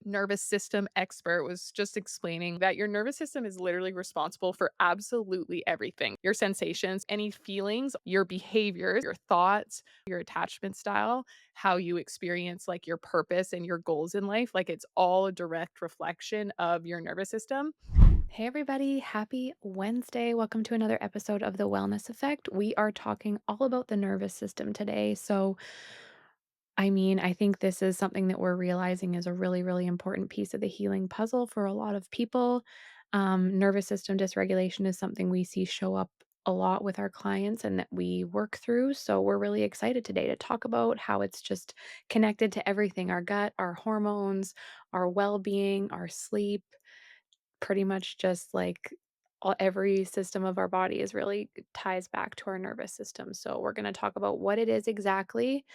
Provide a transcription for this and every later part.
nervous system expert was just explaining that your nervous system is literally responsible for absolutely everything. Your sensations, any feelings, your behaviors, your thoughts, your attachment style, how you experience like your purpose and your goals in life. Like it's all a direct reflection of your nervous system. Hey, everybody. Happy Wednesday. Welcome to another episode of The Wellness Effect. We are talking all about the nervous system today. I think this is something that we're realizing is a really, really important piece of the healing puzzle for a lot of people. Nervous system dysregulation is something we see show up a lot with our clients and that we work through. So, we're really excited today to talk about how it's just connected to everything: our gut, our hormones, our well being, our sleep. Pretty much just like every system of our body is really ties back to our nervous system. So we're going to talk about what it is exactly,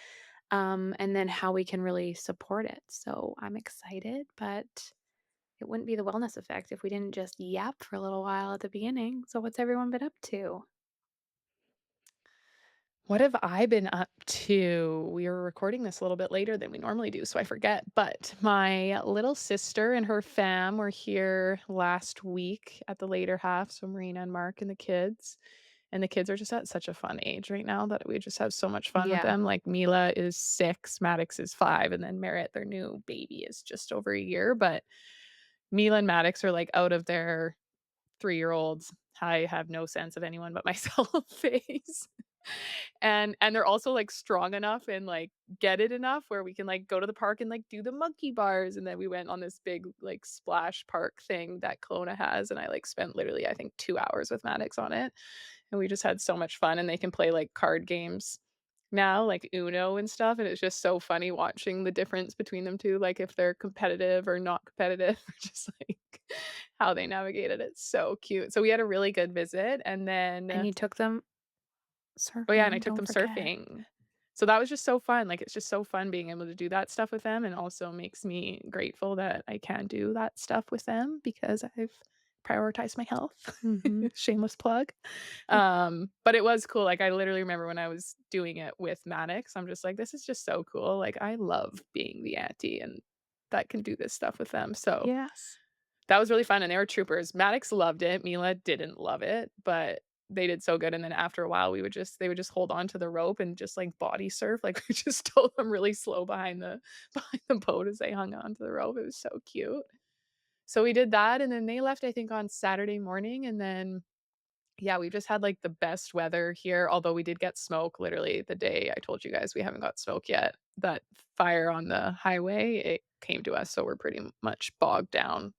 and then how we can really support it. So I'm excited, but it wouldn't be the wellness effect if we didn't just yap for a little while at the beginning. So what's everyone been up to? What have I been up to? We are recording this a little bit later than we normally do, so I forget. But my little sister and her fam were here last week at the later half. So Marina and Mark and the kids. And the kids are just at such a fun age right now that we just have so much fun with Yeah. them. Like Mila is 6, Maddox is 5, and then Merritt, their new baby, is just over a year. But Mila and Maddox are like out of their 3-year-olds. I have no sense of anyone but myself phase. And they're also, like, strong enough and, like, get it enough where we can, like, go to the park and, like, do the monkey bars, and then we went on this big, like, splash park thing that Kelowna has, and I, like, spent literally, I think, 2 hours with Maddox on it, and we just had so much fun, and they can play, like, card games now, like Uno and stuff, and it's just so funny watching the difference between them 2, like, if they're competitive or not competitive, or just, like, how they navigate it. It's so cute. So we had a really good visit, and And then you took them oh, yeah, and I surfing, took don't them forget. surfing. So that was just so fun, like, it's just so fun being able to do that stuff with them, and also makes me grateful that I can do that stuff with them because I've prioritized my health. Hmm. Shameless plug. But it was cool, like, I literally remember when I was doing it with Maddox, I'm just like, "This is just so cool." Like, I love being the auntie and that can do this stuff with them, so Yes. that was really fun, and they were troopers. Maddox loved it, Mila didn't love it, but they did so good, and then after a while, they would just hold on to the rope and just, like, body surf, like, we just told them really slow behind the behind the boat as they hung on to the rope, it was so cute. So we did that, and then they left, I think, on Saturday morning, and then, yeah, we just had, like, the best weather here, although we did get smoke literally the day I told you guys we haven't got smoke yet. That fire on the highway, it came to us, so we're pretty much bogged down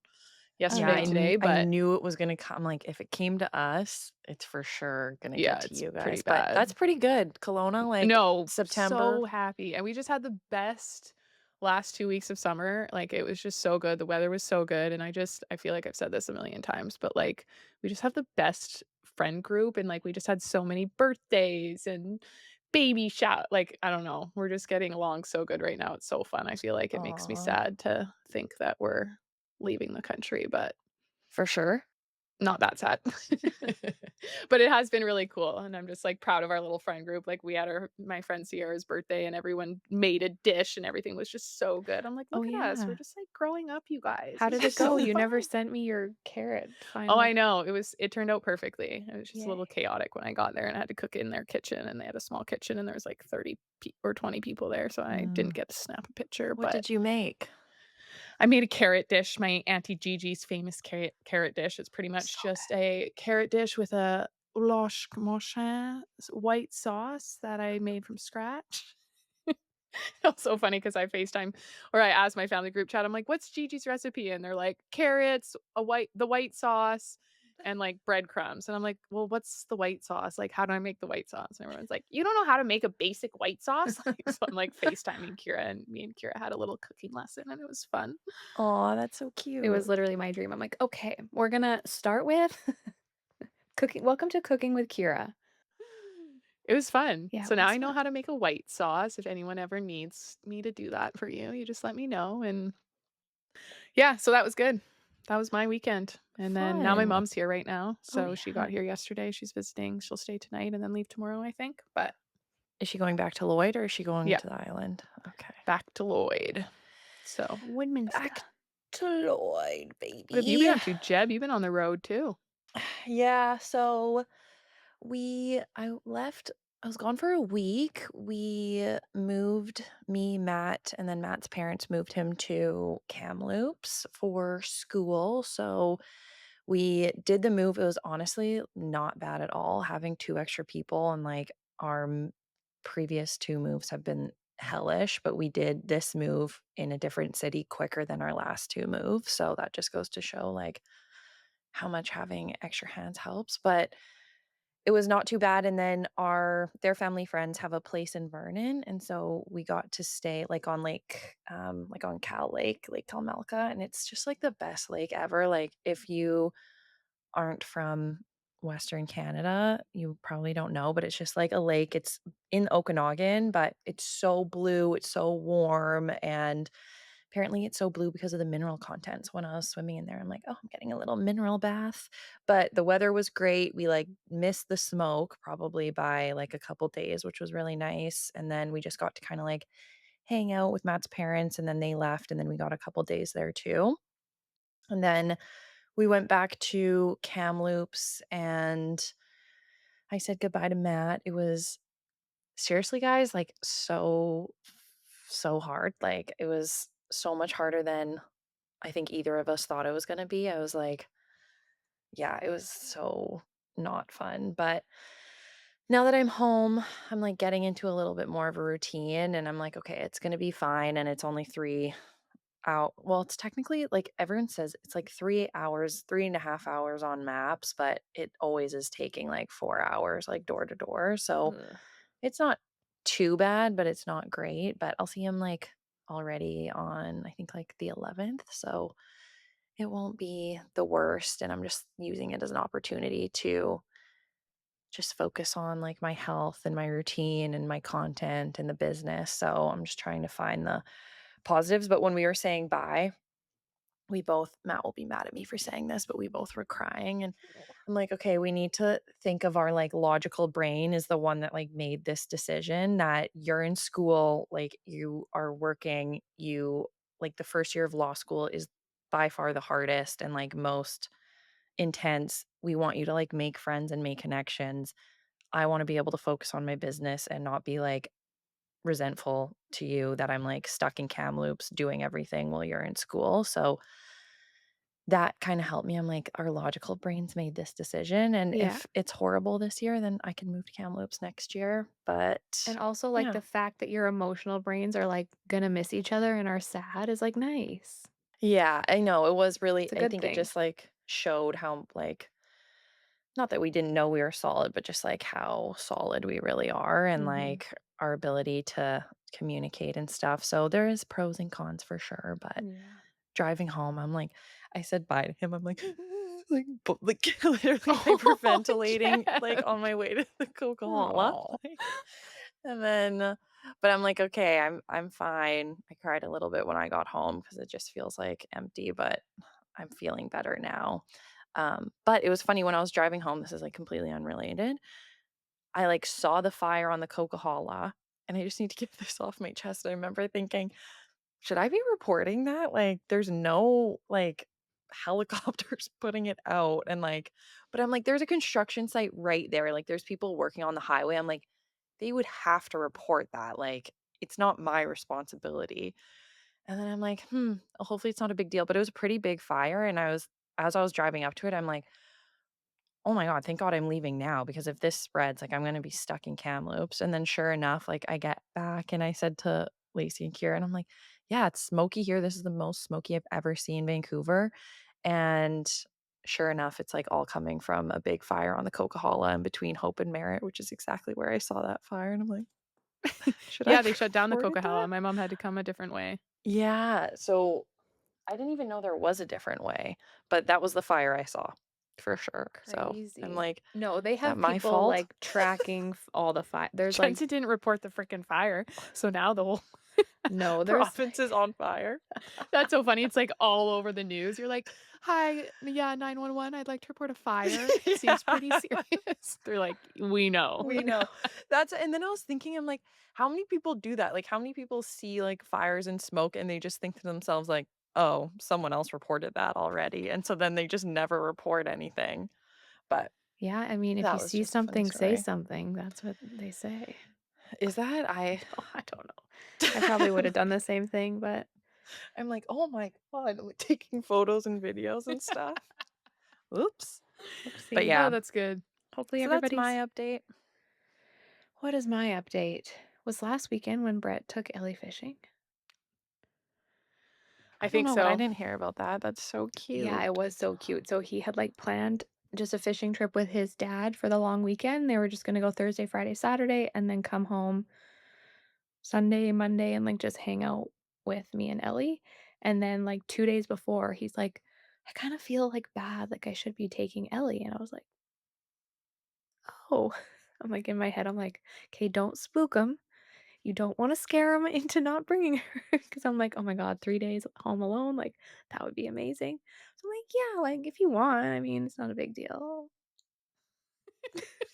Oh, Yeah, yesterday, no. today, I but knew it was gonna come, like, if it came to us, it's for sure gonna get yeah, to it's you pretty guys, but bad. that's pretty good. Kelowna, like, No, September. so happy, and we just had the best last 2 weeks of summer, like, it was just so good, the weather was so good, and I feel like I've said this a million times, but, like, we just have the best friend group, and, like, we just had so many birthdays and baby shower like, I don't know, we're just getting along so good right now, it's so fun, I feel like it makes me Aw, sad to think that we're leaving the country, but for sure. not that sad. But it has been really cool, and I'm just, like, proud of our little friend group, like, we had my friend Sierra's birthday, and everyone made a dish, and everything was just so good. I'm like, Oh, "Look at us, we're yeah. just, like, growing up, you guys. How This did is it go? so You never fun." sent me your carrot Oh, I final. know, it turned out perfectly. It was just a Yay. little chaotic when I got there, and I had to cook in their kitchen, and they had a small kitchen, and there was, like, 30 or 20 people there, so I didn't Mm. get to snap a picture, What but did you make? I made a carrot dish, my Auntie Gigi's famous carrot dish. It's pretty So much just good. a carrot dish with a blanche machin white sauce that I made from scratch. It was so funny because I asked my family group chat, I'm like, "What's Gigi's recipe?" And they're like, "Carrots, the white sauce, and, like, breadcrumbs." And I'm like, "Well, what's the white sauce? Like, how do I make the white sauce?" And everyone's like, "You don't know how to make a basic white sauce?" Like, so I'm, like, FaceTiming Kira, and me and Kira had a little cooking lesson, and it was fun. Aw, that's so It was cute. literally my dream. I'm like, "Okay, we're gonna start with cooking. Welcome to Cooking with Kira." It was fun. Yeah, So it now was I know fun. how to make a white sauce. If anyone ever needs me to do that for you, you just let me know, and yeah, so that was good. That was my weekend, and then now my Fun. mom's here right now, Oh, so she yeah. got here yesterday, she's visiting, she'll stay tonight and then leave tomorrow, I think, but Is she going back to Lloyd or is she going yeah, to the island? Okay. back to Lloyd. So, Woodminster. Floyd, What have you been baby. up to, Jeb? You've been on the road too. Yeah, so I was gone for a week. Matt, and then Matt's parents moved him to Kamloops for school. So we did the move. It was honestly not bad at all having 2 extra people, and, like, our previous 2 moves have been hellish, but we did this move in a different city quicker than our last 2 moves, so that just goes to show, like, how much having extra hands helps, but it was not too bad, and then their family friends have a place in Vernon, and so we got to stay, like, on like, on Cal Lake, Lake Calmelka, and it's just, like, the best lake ever. Like, if you aren't from Western Canada, you probably don't know, but it's just like a lake. It's in Okanagan, but it's so blue, it's so warm, and apparently it's so blue because of the mineral content. So when I was swimming in there, I'm like, "Oh, I'm getting a little mineral bath." But the weather was great. We, like, missed the smoke probably by, like, a couple days, which was really nice, and then we just got to kinda, like, hang out with Matt's parents, and then they left, and then we got a couple days there too. And then we went back to Kamloops, and I said goodbye to Matt. It was seriously, guys, like, so hard. Like, it was so much harder than I think either of us thought it was gonna be. I was like, yeah, it was so not fun, but now that I'm home, I'm, like, getting into a little bit more of a routine, and I'm like, "Okay, it's gonna be fine," and it's only 3 out well, it's technically like, everyone says it's, like, 3 hours, 3.5 hours on maps, but it always is taking, like, 4 hours, like, door to door, so Ugh. it's not too bad, but it's not great, but I'll see him, like, already on, I think, like, the 11th, so it won't be the worst, and I'm just using it as an opportunity to just focus on, like, my health and my routine and my content and the business, so I'm just trying to find the positives, but when we were saying bye, we both Matt will be mad at me for saying this, but we both were crying, and I'm like, "Okay, we need to think of our, like, logical brain is the one that, like, made this decision that you're in school, like, you are working, like, the first year of law school is by far the hardest and, like, most intense. We want you to, like, make friends and make connections. I wanna be able to focus on my business and not be, like, resentful to you that I'm, like, stuck in Kamloops doing everything while you're in school." So that kinda helped me. I'm like, "Our logical brains made this decision, and Yeah. if it's horrible this year, then I can move to Kamloops next year." But And also, like, yeah. the fact that your emotional brains are, like, gonna miss each other and are sad is, like, nice. Yeah, I know, it was really It's a I good think it thing. just, like, showed how, like not that we didn't know we were solid, but just, like, how solid we really are and, Mhm. like, our ability to communicate and stuff. So there is pros and cons for sure, but Yeah. driving home, I'm like I said bye to him, I'm like, like, literally Oh, hyperventilating, like, Jeb. on my way to the Coca-Cola, Aw. like, and then but I'm like, "Okay, I'm fine." I cried a little bit when I got home because it just feels, like, empty, but I'm feeling better now. But it was funny when I was driving home, this is, like, completely unrelated, I, like, saw the fire on the Coca-Cola, and I just need to get this off my chest. I remember thinking, "Should I be reporting that?" Like, there's no, like, helicopters putting it out and, like but I'm like, "There's a construction site right there, like, there's people working on the highway." I'm like, "They would have to report that, like, it's not my responsibility." And then I'm like, hopefully it's not a big deal." But it was a pretty big fire, and as I was driving up to it, I'm like, "Oh my god, thank god I'm leaving now because if this spreads, like, I'm gonna be stuck in Kamloops." And then sure enough, like, I get back and I said to Lacey and Kira, and I'm like, "Yeah, it's smoky here. This is the most smoky I've ever seen Vancouver." And sure enough, it's, like, all coming from a big fire on the Coca-Cola in between Hope and Merritt, which is exactly where I saw that fire, and I'm like, "Should I Yeah, have they shut down the reported Coca-Cola. that?" My mom had to come a different way. Yeah, so I didn't even know there was a different way, but that was the fire I saw for sure. So I'm Crazy. like, No, they "Is that have my people, fault?" like, tracking all the there's, like Jensen didn't report the frickin' fire, so now the whole no, there's Province is on fire. that's so funny, it's, like, all over the news. You're like, "Hi, yeah, 911, I'd like to report a fire. It seems pretty Yeah, serious." They're like, "We know." we know. That's and then I was thinking, I'm like, how many people do that? Like, how many people see, like, fires and smoke and they just think to themselves like, "Oh, someone else reported that already," and so then they just never report anything, but Yeah, I mean, if you that was see just a funny something, say story. something. That's what they say. Is that I don't know. I probably would have done the same thing, but I'm like, "Oh my god," like, taking photos and videos and stuff. Oops. But oopsie. yeah, Oh, that's good. Hopefully so that's my everybody's update. What is my update? Was last weekend when Brett took Ellie fishing? I I don't think know, but I so. didn't hear about that. That's so Yeah, it cute. was so cute. So he had, like, planned just a fishing trip with his dad for the long weekend. They were just gonna go Thursday, Friday, Saturday, and then come home Sunday, Monday, and, like, just hang out with me and Ellie. And then, like, 2 days before, he's like, "I kinda feel, like, bad, like, I should be taking Ellie." And I was like, "Oh." I'm like, in my head, I'm like, "Okay, don't spook him. You don't wanna scare him into not bringing her." Because 'cause I'm like, "Oh my god, 3 days home alone, like, that would be amazing." So I'm like, "Yeah, like, if you want, I mean, it's not a big deal."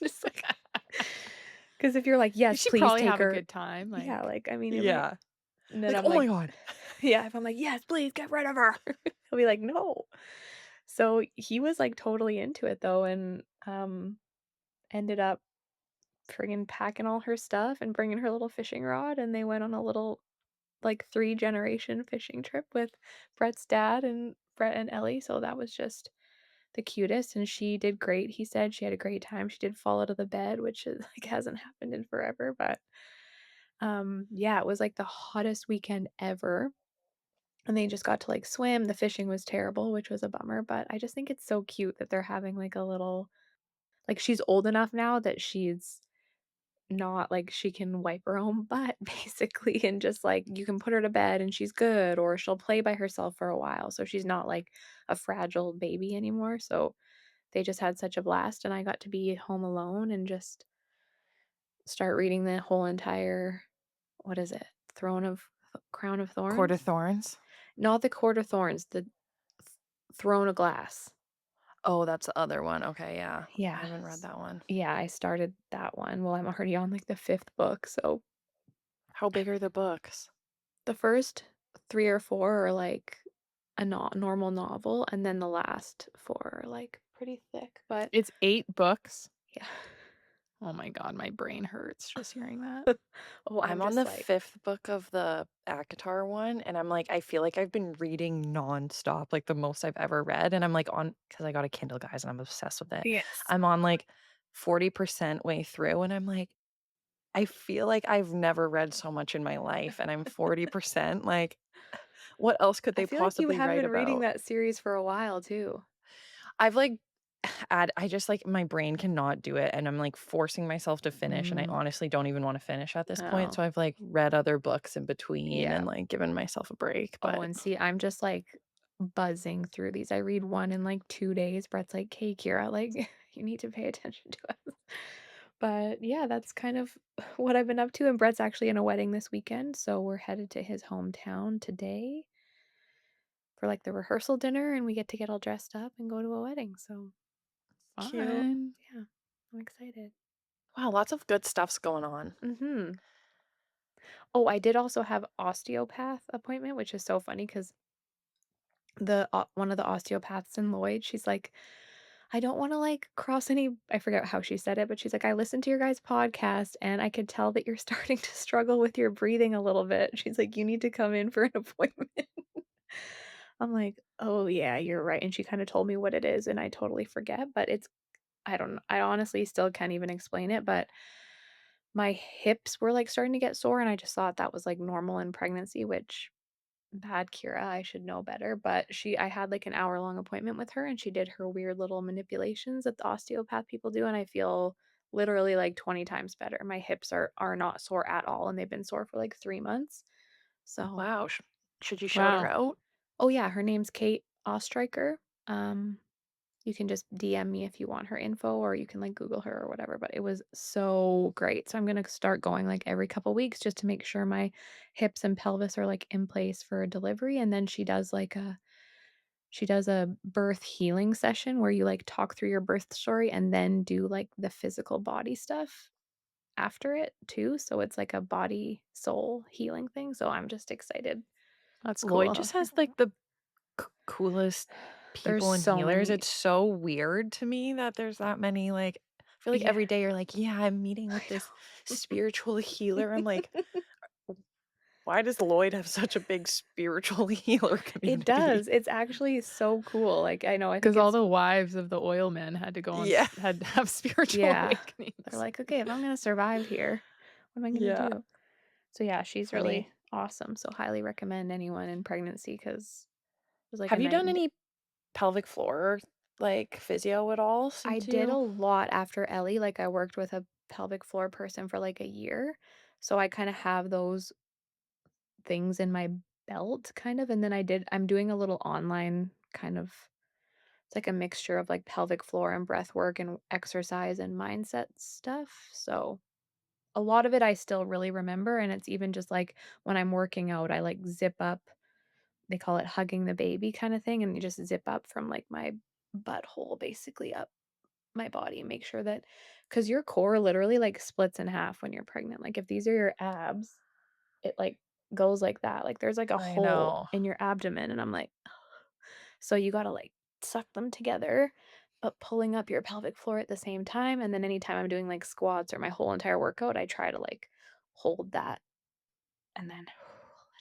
Just like, because if you're like, You "Yes, should please probably take have a her." good time, Yeah, like like, I mean, if I Yeah. and then Like, I'm "Oh my like god." yeah, if I'm like, "Yes, please get rid of her." He'll be like, "No." So he was, like, totally into it though, and, ended up friggin' packing all her stuff and bringing her little fishing rod, and they went on a little, like, 3-generation fishing trip with Brett's dad and Brett and Ellie, so that was just the cutest, and she did great, he said she had a great time, she did fall out of the bed, which is like, hasn't happened in forever, but, yeah, it was, like, the hottest weekend ever, and they just got to, like, swim, the fishing was terrible, which was a bummer, but I just think it's so cute that they're having, like, a little like, she's old enough now that she's not like she can wipe her own butt basically and just, like, you can put her to bed and she's good, or she'll play by herself for a while, so she's not, like, a fragile baby anymore, so they just had such a blast, and I got to be home alone and just start reading the whole entire what is it? Crown of Court of Thorns? Thorns? Not the Court of Thorns, the Throne of Glass. Oh, that's the other one. Okay, yeah. I Yeah. haven't read that one. Yeah, I started that one. Well, I'm already on, like, the 5th book, so How big are the books? the first 3 or 4 are, like, a normal novel, and then the last 4 are, like, pretty thick, but it's 8 books. yeah. Oh my god, my brain hurts just hearing that. Oh, I'm I'm on just the like 5th book of the ACOTAR one, and I'm like, I feel like I've been reading nonstop, like, the most I've ever read, and I'm, like, on because I got a Kindle, guys, and I'm obsessed with it. yes. I'm on, like, 40% way through, and I'm like, I feel like I've never read so much in my life, and I'm 40%, like, what else could I they feel like you possibly have write been reading about? that series for a while too. I've, like, I just, like my brain cannot do it, and I'm, like, forcing myself to finish, and I Mm. honestly don't even wanna finish at this point, Oh, so I've, like, read other books in between yeah. and, like, given myself a break, Oh, but and see, I'm just, like, buzzing through these. I read one in, like, 2 days. Brett's like, "Hey, Kira, like, you need to pay attention to us." But, yeah, that's kind of what I've been up to, and Brett's actually in a wedding this weekend, so we're headed to his hometown today for, like, the rehearsal dinner, and we get to get all dressed up and go to a wedding, so, cute. yeah, I'm excited. Wow, lots of good stuff's going on. Mhm. Oh, I did also have osteopath appointment, which is so funny because one of the osteopaths in Lloyd, she's like, "I don't wanna, like, cross any" I forget how she said it, but she's like, "I listened to your guys' podcast, and I could tell that you're starting to struggle with your breathing a little bit." She's like, "You need to come in for an appointment." I'm like, "Oh, yeah, you're right," and she kinda told me what it is, and I totally forget, but it's I don't know, I honestly still can't even explain it, but my hips were, like, starting to get sore, and I just thought that was, like, normal in pregnancy, which bad Kira, I should know better, but I had, like, an hour-long appointment with her, and she did her weird little manipulations that the osteopath people do, and I feel literally, like, 20 times better. My hips are not sore at all, and they've been sore for, like, 3 months. So Wow, should you shout her Wow. out? oh, yeah, her name's Kate Ostreicher. Um, you can just DM me if you want her info, or you can, like, Google her or whatever, but it was so great. So I'm gonna start going, like, every couple weeks just to make sure my hips and pelvis are, like, in place for a delivery, and then she does a birth healing session where you, like, talk through your birth story and then do, like, the physical body stuff after it too, so it's like a body soul healing thing, so I'm just excited. That's Lloyd cool. just has, like, the coolest There's people and so healers. many. It's so weird to me that there's that many, like I feel like Yeah, every day you're like, "Yeah, I'm meeting with I this know. spiritual healer." I'm like, "Why does Lloyd have such a big spiritual healer It community?" does. It's actually so cool. Like, I know, I think Because all it's the wives of the oil men had to go on Yeah. s had to have spiritual yeah. They're awakenings. like, "Okay, if I'm gonna survive here, what am I gonna Yeah. do?" So, yeah, she's Funny. really awesome. So, highly recommend anyone in pregnancy because it was like a Have you night done and day. any pelvic floor, like, physio at all I since did a you lot after Ellie. Like, I worked with a pelvic floor person for, like, a year. So, I kinda have those things in my belt kind of, and then I'm doing a little online kind of, it's like a mixture of, like, pelvic floor and breath work and exercise and mindset stuff, so a lot of it I still really remember, and it's even just, like, when I'm working out, I, like, zip up, they call it hugging the baby kinda thing, and you just zip up from, like, my butthole basically up my body and make sure that, because your core literally, like, splits in half when you're pregnant, like, if these are your abs, it, like, goes like that, like, there's, like, a I hole know. in your abdomen, and I'm like, so you gotta, like, suck them together, but pulling up your pelvic floor at the same time, and then anytime I'm doing, like, squats or my whole entire workout, I try to, like, hold that and then let it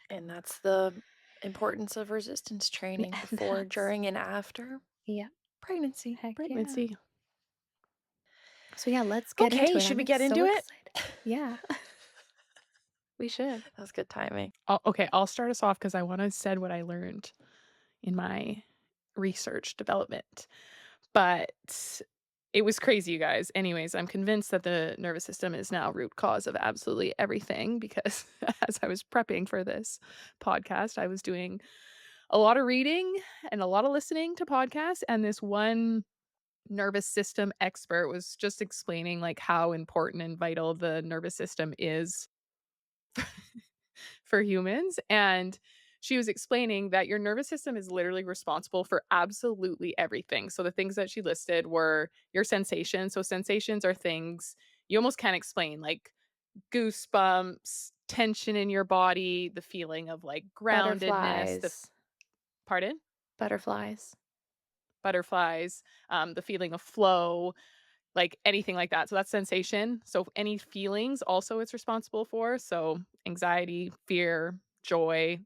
go. And that's the importance of resistance training And before, that's, during, and after yeah, pregnancy. heck yeah. Pregnancy. So, yeah, let's get into Okay, it. should we I'm get into so it? excited. Yeah, we should. That was good timing. Okay, I'll start us off because I wanna said what I learned in my research development. But it was crazy, you guys. Anyways, I'm convinced that the nervous system is now root cause of absolutely everything because as I was prepping for this podcast, I was doing a lot of reading and a lot of listening to podcasts, and this one nervous system expert was just explaining, like, how important and vital the nervous system is for humans, and she was explaining that your nervous system is literally responsible for absolutely everything. So the things that she listed were your sensations. So sensations are things you almost can't explain, like goosebumps, tension in your body, the feeling of like groundedness, the Butterflies, pardon? butterflies, Butterflies, the feeling of flow, like anything like that. So that's sensation. So any feelings also it's responsible for. So anxiety, fear, joy,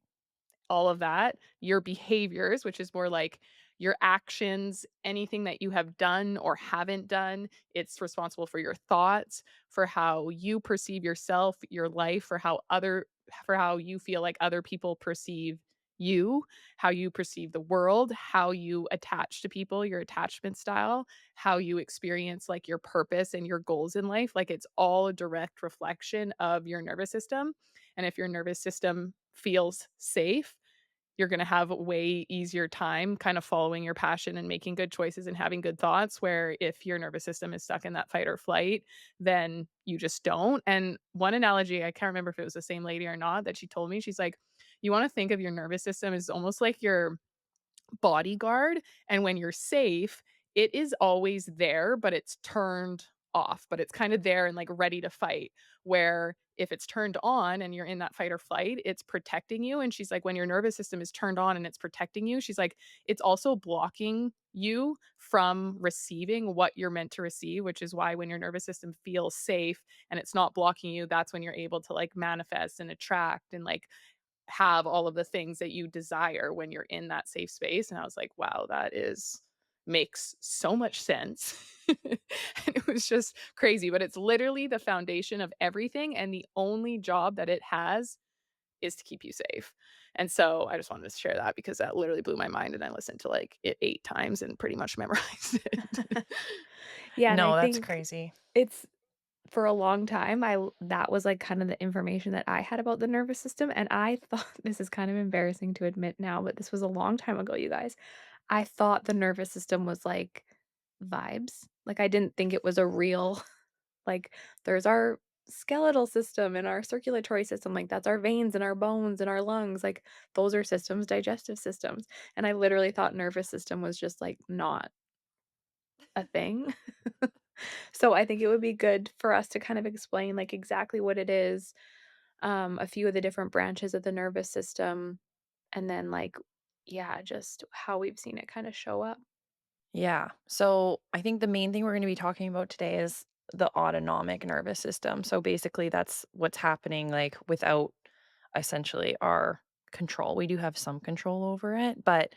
all of that, your behaviors, which is more like your actions, anything that you have done or haven't done. It's responsible for your thoughts, for how you perceive yourself, your life, for how you feel like other people perceive you, how you perceive the world, how you attach to people, your attachment style, how you experience like your purpose and your goals in life. Like it's all a direct reflection of your nervous system. And if your nervous system feels safe, you're gonna have a way easier time kind of following your passion and making good choices and having good thoughts, where if your nervous system is stuck in that fight or flight, then you just don't. And one analogy, I can't remember if it was the same lady or not, that she told me, she's like, "You wanna think of your nervous system as almost like your bodyguard, and when you're safe, it is always there, but it's turned off, but it's kind of there and like ready to fight. Where if it's turned on and you're in that fight or flight, it's protecting you." And she's like, when your nervous system is turned on and it's protecting you, she's like, it's also blocking you from receiving what you're meant to receive, which is why when your nervous system feels safe and it's not blocking you, that's when you're able to like manifest and attract and like have all of the things that you desire when you're in that safe space. And I was like, wow, that is makes so much sense. And it was just crazy, but it's literally the foundation of everything. And the only job that it has is to keep you safe. And so I just wanted to share that because that literally blew my mind. And I listened to like it 8 times and pretty much memorized it. Yeah, and I No, that's think crazy. it's, for a long time, that was, like, kind of the information that I had about the nervous system, and I thought this is kind of embarrassing to admit now, but this was a long time ago, you guys. I thought the nervous system was, like, vibes. Like, I didn't think it was a real like, there's our skeletal system and our circulatory system, like, that's our veins and our bones and our lungs, like, those are systems, digestive systems, and I literally thought nervous system was just, like, not a thing. So I think it would be good for us to kind of explain, like, exactly what it is, a few of the different branches of the nervous system, and then, like, yeah, just how we've seen it kind of show up. Yeah. So I think the main thing we're going to be talking about today is the autonomic nervous system. So basically, that's what's happening like without essentially our control. We do have some control over it, but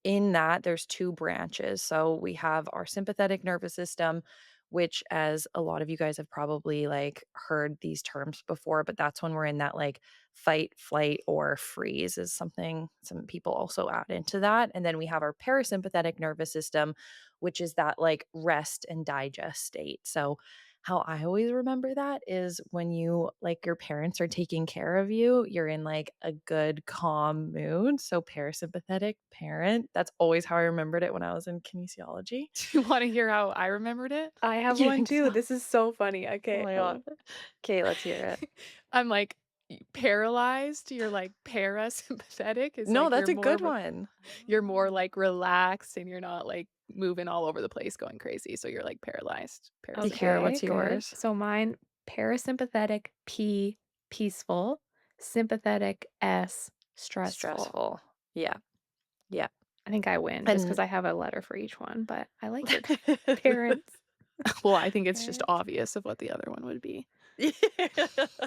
in that there's two branches. So we have our sympathetic nervous system, which, as a lot of you guys have probably like heard these terms before, but that's when we're in that like fight, flight, or freeze is something some people also add into that. And then we have our parasympathetic nervous system, which is that like rest and digest state. So how I always remember that is when you like your parents are taking care of you, you're in like a good calm mood. So parasympathetic parent, that's always how I remembered it when I was in kinesiology. Do you wanna hear how I remembered it? I have You one think so? too. This is so funny. Oh Okay, my I god. love it. Okay, let's hear it. I'm like, paralyzed, you're, like, parasympathetic is, No, like, that's a good one. you're more, like, relaxed and you're not, like, moving all over the place going crazy, so you're, like, paralyzed, Here, parasympathetic. Okay, what's good. yours? So mine, parasympathetic P, peaceful, sympathetic S, stressful. Stressful. Yeah. Yeah. I think I win just And because I have a letter for each one, but I like your parents. Well, I think it's just Parents. obvious of what the other one would be.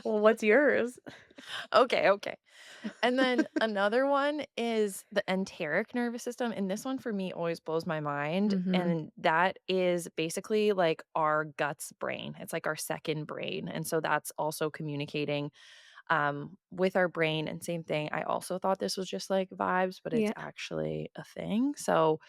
Well, what's yours? Okay, okay. And then another one is the enteric nervous system, and this one for me always blows my mind, Mhm. and that is basically like our guts brain. It's like our second brain, and so that's also communicating, with our brain, and same thing, I also thought this was just like vibes, but it's Yeah, actually a thing. So,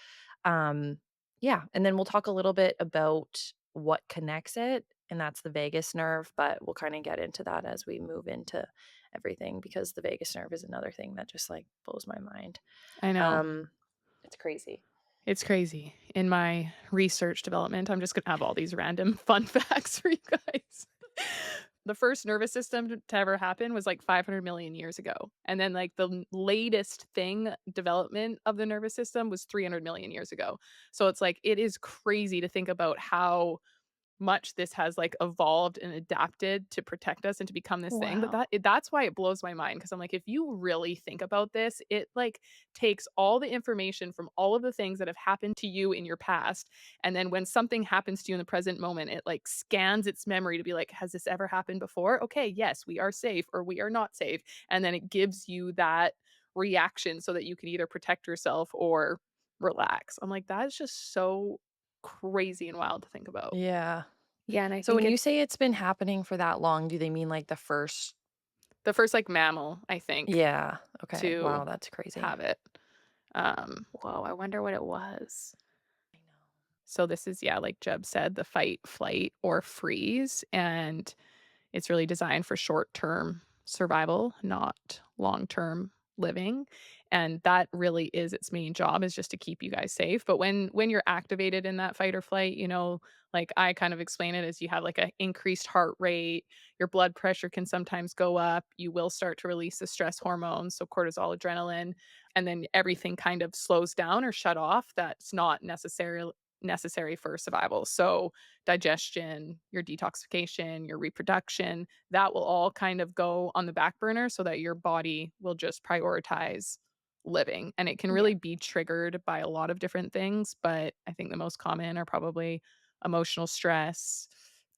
um, yeah, and then we'll talk a little bit about what connects it, and that's the vagus nerve, but we'll kinda get into that as we move into everything because the vagus nerve is another thing that just, like, blows my mind. I know. Um, it's crazy. It's crazy. In my research development, I'm just gonna have all these random fun facts for you guys. The first nervous system to ever happen was like 500 million years ago. And then like the latest thing development of the nervous system was 300 million years ago. So it's like it is crazy to think about how much this has, like, evolved and adapted to protect us and to become this thing, but wow. that's why it blows my mind because 'cause I'm like, if you really think about this, it, like, takes all the information from all of the things that have happened to you in your past, and then when something happens to you in the present moment, it, like, scans its memory to be like, "Has this ever happened before? Okay, yes, we are safe or we are not safe," and then it gives you that reaction so that you can either protect yourself or relax. I'm like, that is just so crazy and wild to think about. Yeah. Yeah, and I So think when you it's say it's been happening for that long, do they mean, like, the first. The first, like, mammal, I think, Yeah, okay. to Wow, that's crazy. have it. Um, whoa, I wonder what it was. I know. so this is, yeah, like Jeb said, the fight, flight, or freeze, and it's really designed for short-term survival, not long-term living, and that really is its main job is just to keep you guys safe, but when you're activated in that fight or flight, like I kind of explain it as you have, like, a increased heart rate, your blood pressure can sometimes go up, you will start to release the stress hormones, so cortisol, adrenaline, and then everything kind of slows down or shut off that's not necessary for survival, so digestion, your detoxification, your reproduction, that will all kind of go on the back burner so that your body will just prioritize living. And it can Yeah. really be triggered by a lot of different things, but I think the most common are probably emotional stress,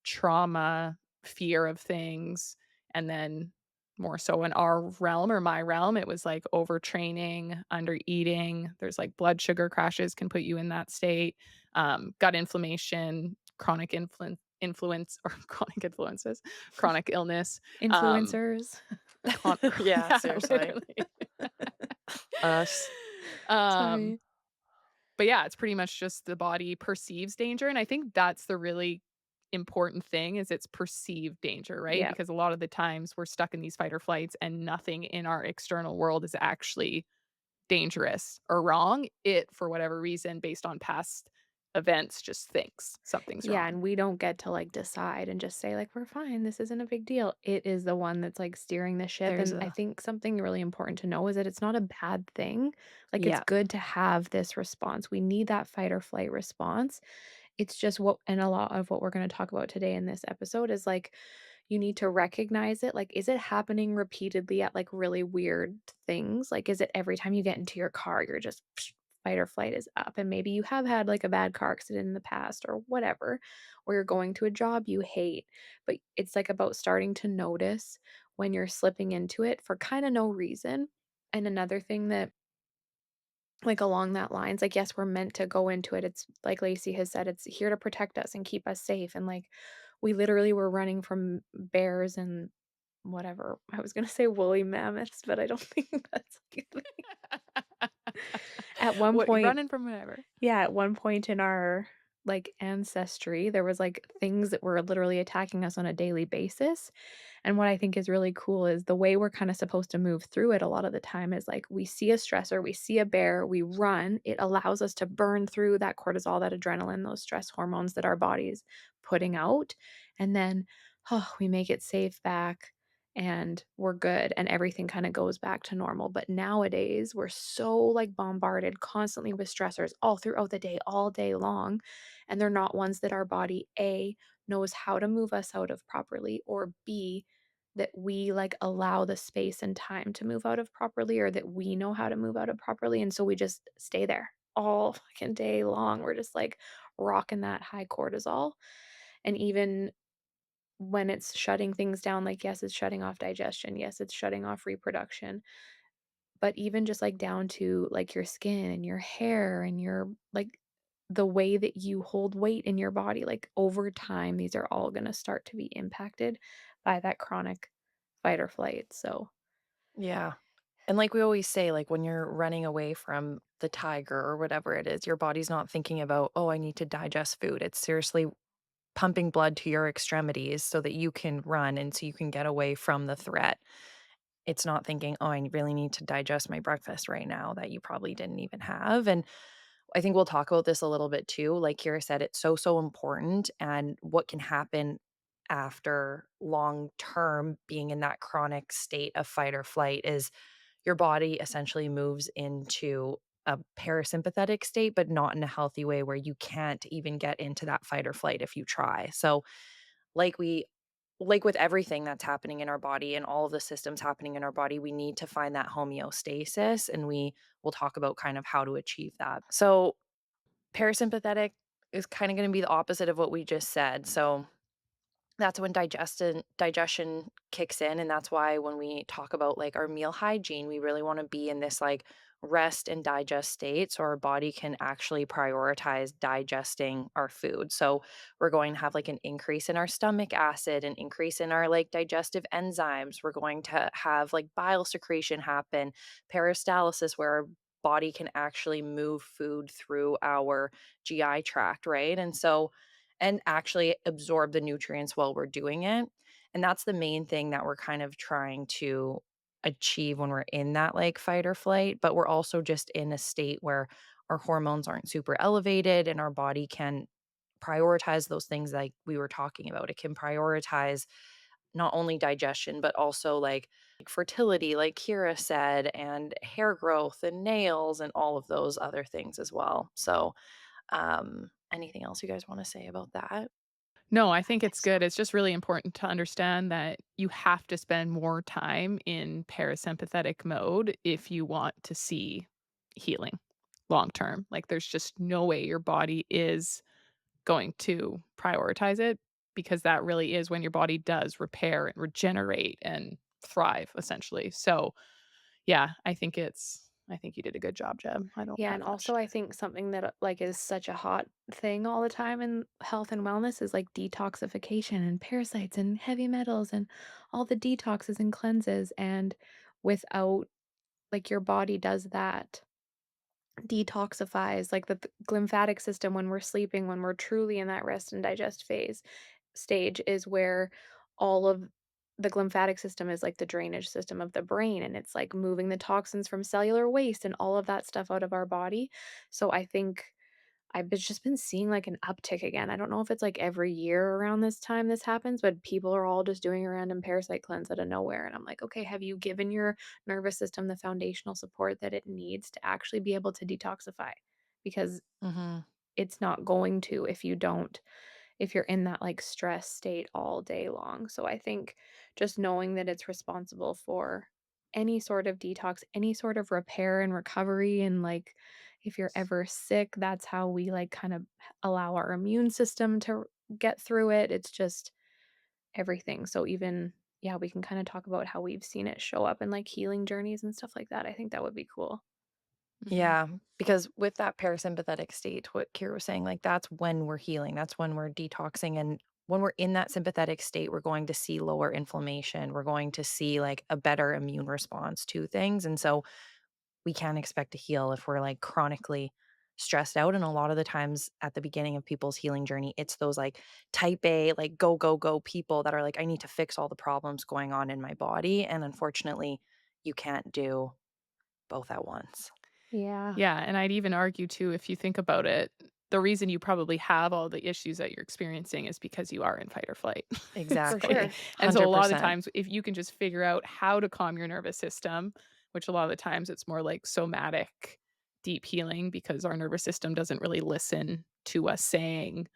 trauma, fear of things, and then more so in our realm or my realm, it was like overtraining, under eating. There's like blood sugar crashes can put you in that state, gut inflammation, chronic influence or chronic influences, chronic illness, um, Influencers. Yeah, yeah, seriously. literally. Us. Um, Sorry. but yeah, it's pretty much just the body perceives danger, and I think that's the really important thing is it's perceived danger, right? Yeah. Because a lot of the times we're stuck in these fight or flights and nothing in our external world is actually dangerous or wrong. It, for whatever reason, based on past events, just thinks something's Yeah, wrong. and we don't get to, like, decide and just say, like, "We're fine, this isn't a big deal." It is the one that's, like, steering the ship, There's and I a think something really important to know is that it's not a bad thing. Like, it's yeah. good to have this response. We need that fight or flight response. It's just what and a lot of what we're gonna talk about today in this episode is, like, you need to recognize it. Like, is it happening repeatedly at like really weird things? Like, is it every time you get into your car, you're just fight or flight is up? And maybe you have had like a bad car accident in the past or whatever, or you're going to a job you hate. But it's like about starting to notice when you're slipping into it for kind of no reason. And another thing that like, along that lines, like, yes, we're meant to go into it. It's like Lacey has said, it's here to protect us and keep us safe, and, like, we literally were running from bears and whatever. I was gonna say woolly mammoths, but I don't think that's like a thing. At one What, point running from whatever. yeah, at one point in our, like, ancestry, there was, like, things that were literally attacking us on a daily basis, and what I think is really cool is the way we're kinda supposed to move through it a lot of the time is, like, we see a stressor, we see a bear, we run, it allows us to burn through that cortisol, that adrenaline, those stress hormones that our body's putting out, and then, we make it safe back, and we're good, and everything kinda goes back to normal. But nowadays, we're so, like, bombarded constantly with stressors all throughout the day, all day long, and they're not ones that our body, A, knows how to move us out of properly, or B, that we, like, allow the space and time to move out of properly, or that we know how to move out of properly, and so we just stay there all fucking day long. We're just, like, rocking that high cortisol, and even when it's shutting things down, like, yes, it's shutting off digestion, yes, it's shutting off reproduction, but even just, like, down to, like, your skin and your hair and your like, the way that you hold weight in your body, like, over time, these are all gonna start to be impacted by that chronic fight or flight, so Yeah. And like we always say, like when you're running away from the tiger or whatever it is, your body's not thinking about, "Oh, I need to digest food." It's seriously pumping blood to your extremities so that you can run and so you can get away from the threat. It's not thinking, "Oh, I really need to digest my breakfast right now," that you probably didn't even have, and I think we'll talk about this a little bit too. Like Kira said, it's so, so important, and what can happen after long term being in that chronic state of fight or flight is your body essentially moves into a parasympathetic state, but not in a healthy way where you can't even get into that fight or flight if you try. So, like we like with everything that's happening in our body and all of the systems happening in our body, we need to find that homeostasis, and we will talk about kind of how to achieve that. So, parasympathetic is kind of going to be the opposite of what we just said. So, that's when digestion kicks in, and that's why when we talk about, like, our meal hygiene, we really wanna be in this, like, rest and digest state so our body can actually prioritize digesting our food. So, we're going to have, like, an increase in our stomach acid, an increase in our, like, digestive enzymes. We're going to have, like, bile secretion happen, peristalsis, where our body can actually move food through our GI tract, right? And actually absorb the nutrients while we're doing it. And that's the main thing that we're kind of trying to achieve when we're in that like fight or flight, but we're also just in a state where our hormones aren't super elevated and our body can prioritize those things like we were talking about. It can prioritize not only digestion, but also like fertility, like Kira said, and hair growth and nails and all of those other things as well. So, anything else you guys want to say about that? No, I think Okay, it's so good. It's just really important to understand that you have to spend more time in parasympathetic mode if you want to see healing long term. Like, there's just no way your body is going to prioritize it because that really is when your body does repair and regenerate and thrive, essentially. So, yeah, I think you did a good job, Jeb. I don't yeah, and have much also to I think something that, like, is such a hot thing all the time in health and wellness is, like, detoxification and parasites and heavy metals and all the detoxes and cleanses, and without like, your body does that detoxifies, like, the glymphatic system when we're sleeping, when we're truly in that rest and digest phase stage is where all of the glymphatic system is like the drainage system of the brain, and it's, like, moving the toxins from cellular waste and all of that stuff out of our body. So I think just been seeing, like, an uptick again. I don't know if it's, like, every year around this time this happens, but people are all just doing a random parasite cleanse out of nowhere, and I'm like, "Okay, have you given your nervous system the foundational support that it needs to actually be able to detoxify?" Because Mhm. it's not going to if you don't if you're in that, like, stress state all day long. So I think just knowing that it's responsible for any sort of detox, any sort of repair and recovery, and, like, if you're ever sick, that's how we, like, kind of allow our immune system to get through it. It's just everything. So even yeah, we can kinda talk about how we've seen it show up in, like, healing journeys and stuff like that. I think that would be cool. Mhm. Yeah, because with that parasympathetic state, what Kira was saying, like, that's when we're healing, that's when we're detoxing, and when we're in that sympathetic state, we're going to see lower inflammation, we're going to see, like, a better immune response to things, and so we can't expect to heal if we're, like, chronically stressed out, and a lot of the times at the beginning of people's healing journey, it's those, like, type A, like, go, go, go people that are like, "I need to fix all the problems going on in my body," and unfortunately, you can't do both at once. Yeah, Yeah, and I'd even argue too, if you think about it, the reason you probably have all the issues that you're experiencing is because you are in fight or flight. for So Exactly. sure. and so a lot of the 100%. times, if you can just figure out how to calm your nervous system, which a lot of the times it's more like somatic deep healing because our nervous system doesn't really listen to us saying,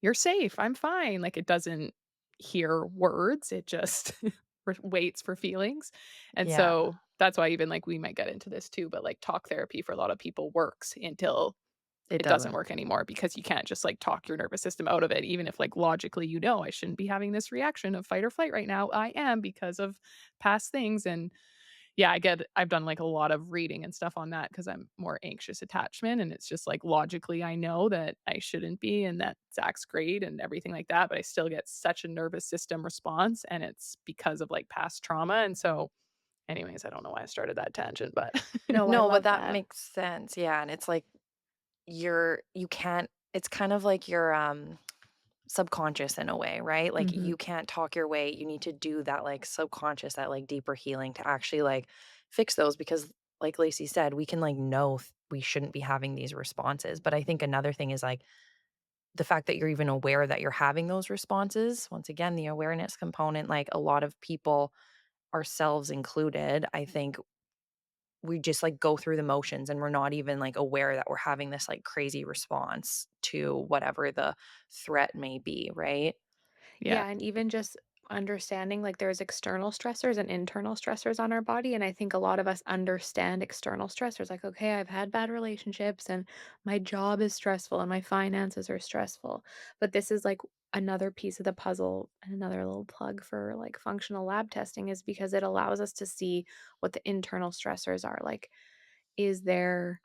"You're safe, I'm fine." Like, it doesn't hear words, it just waits for feelings, and Yeah, so that's why even, like, we might get into this too, but, like, talk therapy for a lot of people works until it it doesn't doesn't. work anymore because you can't just, like, talk your nervous system out of it, even if, like, logically, I shouldn't be having this reaction of fight or flight right now. I am because of past things, and yeah, I've done, like, a lot of reading and stuff on that because 'cause I'm more anxious attachment, and it's just, like, logically, I know that I shouldn't be and that Zach's great and everything like that, but I still get such a nervous system response, and it's because of, like, past trauma, and so anyways, I don't know why I started that tangent, but No, I No, but love that that. makes sense, yeah, and it's like you can't it's kind of like your, subconscious in a way, right? Like, Mhm. you can't talk your way, you need to do that, like, subconscious, that, like, deeper healing to actually, like, fix those because, like Lacey said, we can, like, know we shouldn't be having these responses, but I think another thing is, like, the fact that you're even aware that you're having those responses, once again, the awareness component, like, a lot of people, ourselves included, I think we just, like, go through the motions and we're not even, like, aware that we're having this, like, crazy response to whatever the threat may be, right? yeah. Yeah, and even just understanding like there's external stressors and internal stressors on our body. And I think a lot of us understand external stressors like, okay, I've had bad relationships and my job is stressful and my finances are stressful. But this is like another piece of the puzzle and another little plug for like functional lab testing is because it allows us to see what the internal stressors are. Like, is there,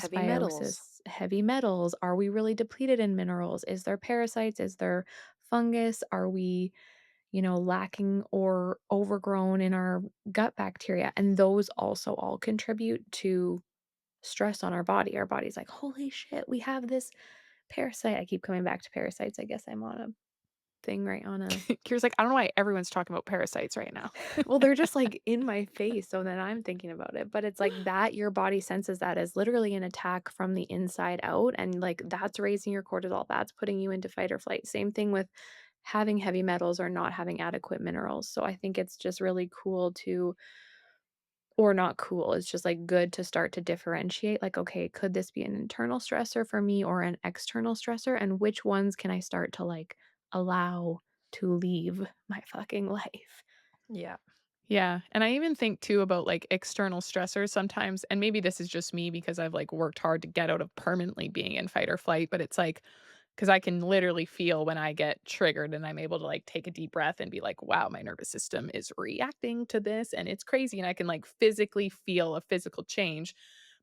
Heavy metals. dysbiosis, heavy metals? Are we really depleted in minerals? Is there parasites? Is there fungus? Are we, lacking or overgrown in our gut bacteria? And those also all contribute to stress on our body. Our body's like, holy shit, we have this parasite. I keep coming back to parasites. I guess I'm on a thing right on a Kira's like, "I don't know why everyone's talking about parasites right now." well, they're just, like, in my face, so then I'm thinking about it, but it's like that your body senses that as literally an attack from the inside out, and, like, that's raising your cortisol, that's putting you into fight or flight. Same thing with having heavy metals or not having adequate minerals, so I think it's just really cool to or not cool, it's just, like, good to start to differentiate, like, "Okay, could this be an internal stressor for me or an external stressor, and which ones can I start to, like, allow to leave my fucking life?" Yeah. Yeah, and I even think too about, like, external stressors sometimes, and maybe this is just me because I've, like, worked hard to get out of permanently being in fight or flight, but it's like because I can literally feel when I get triggered and I'm able to, like, take a deep breath and be like, "Wow, my nervous system is reacting to this, and it's crazy," and I can, like, physically feel a physical change,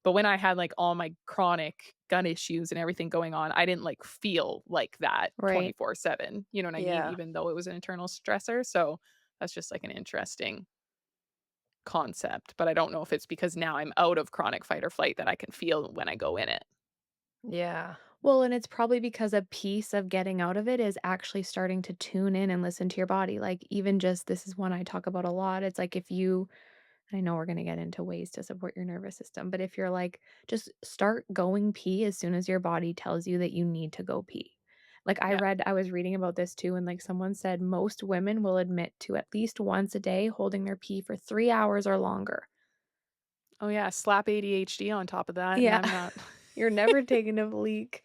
but when I had, like, all my chronic gut issues and everything going on, I didn't, like, feel like that Right. 24/7, you know what I mean? Yeah. Even though it was an internal stressor, so that's just, like, an interesting concept, but I don't know if it's because now I'm out of chronic fight or flight that I can feel when I go in it. Yeah. Well, and it's probably because a piece of getting out of it is actually starting to tune in and listen to your body. Like, even just this is one I talk about a lot. It's like if you, I know we're going to get into ways to support your nervous system, but if you're like, just start going pee as soon as your body tells you that you need to go pee. Like, Yeah. I was reading about this too, and like someone said, most women will admit to at least once a day holding their pee for 3 hours or longer. Oh, yeah, slap ADHD on top of that, and Yeah. I'm not You're never taking a leak.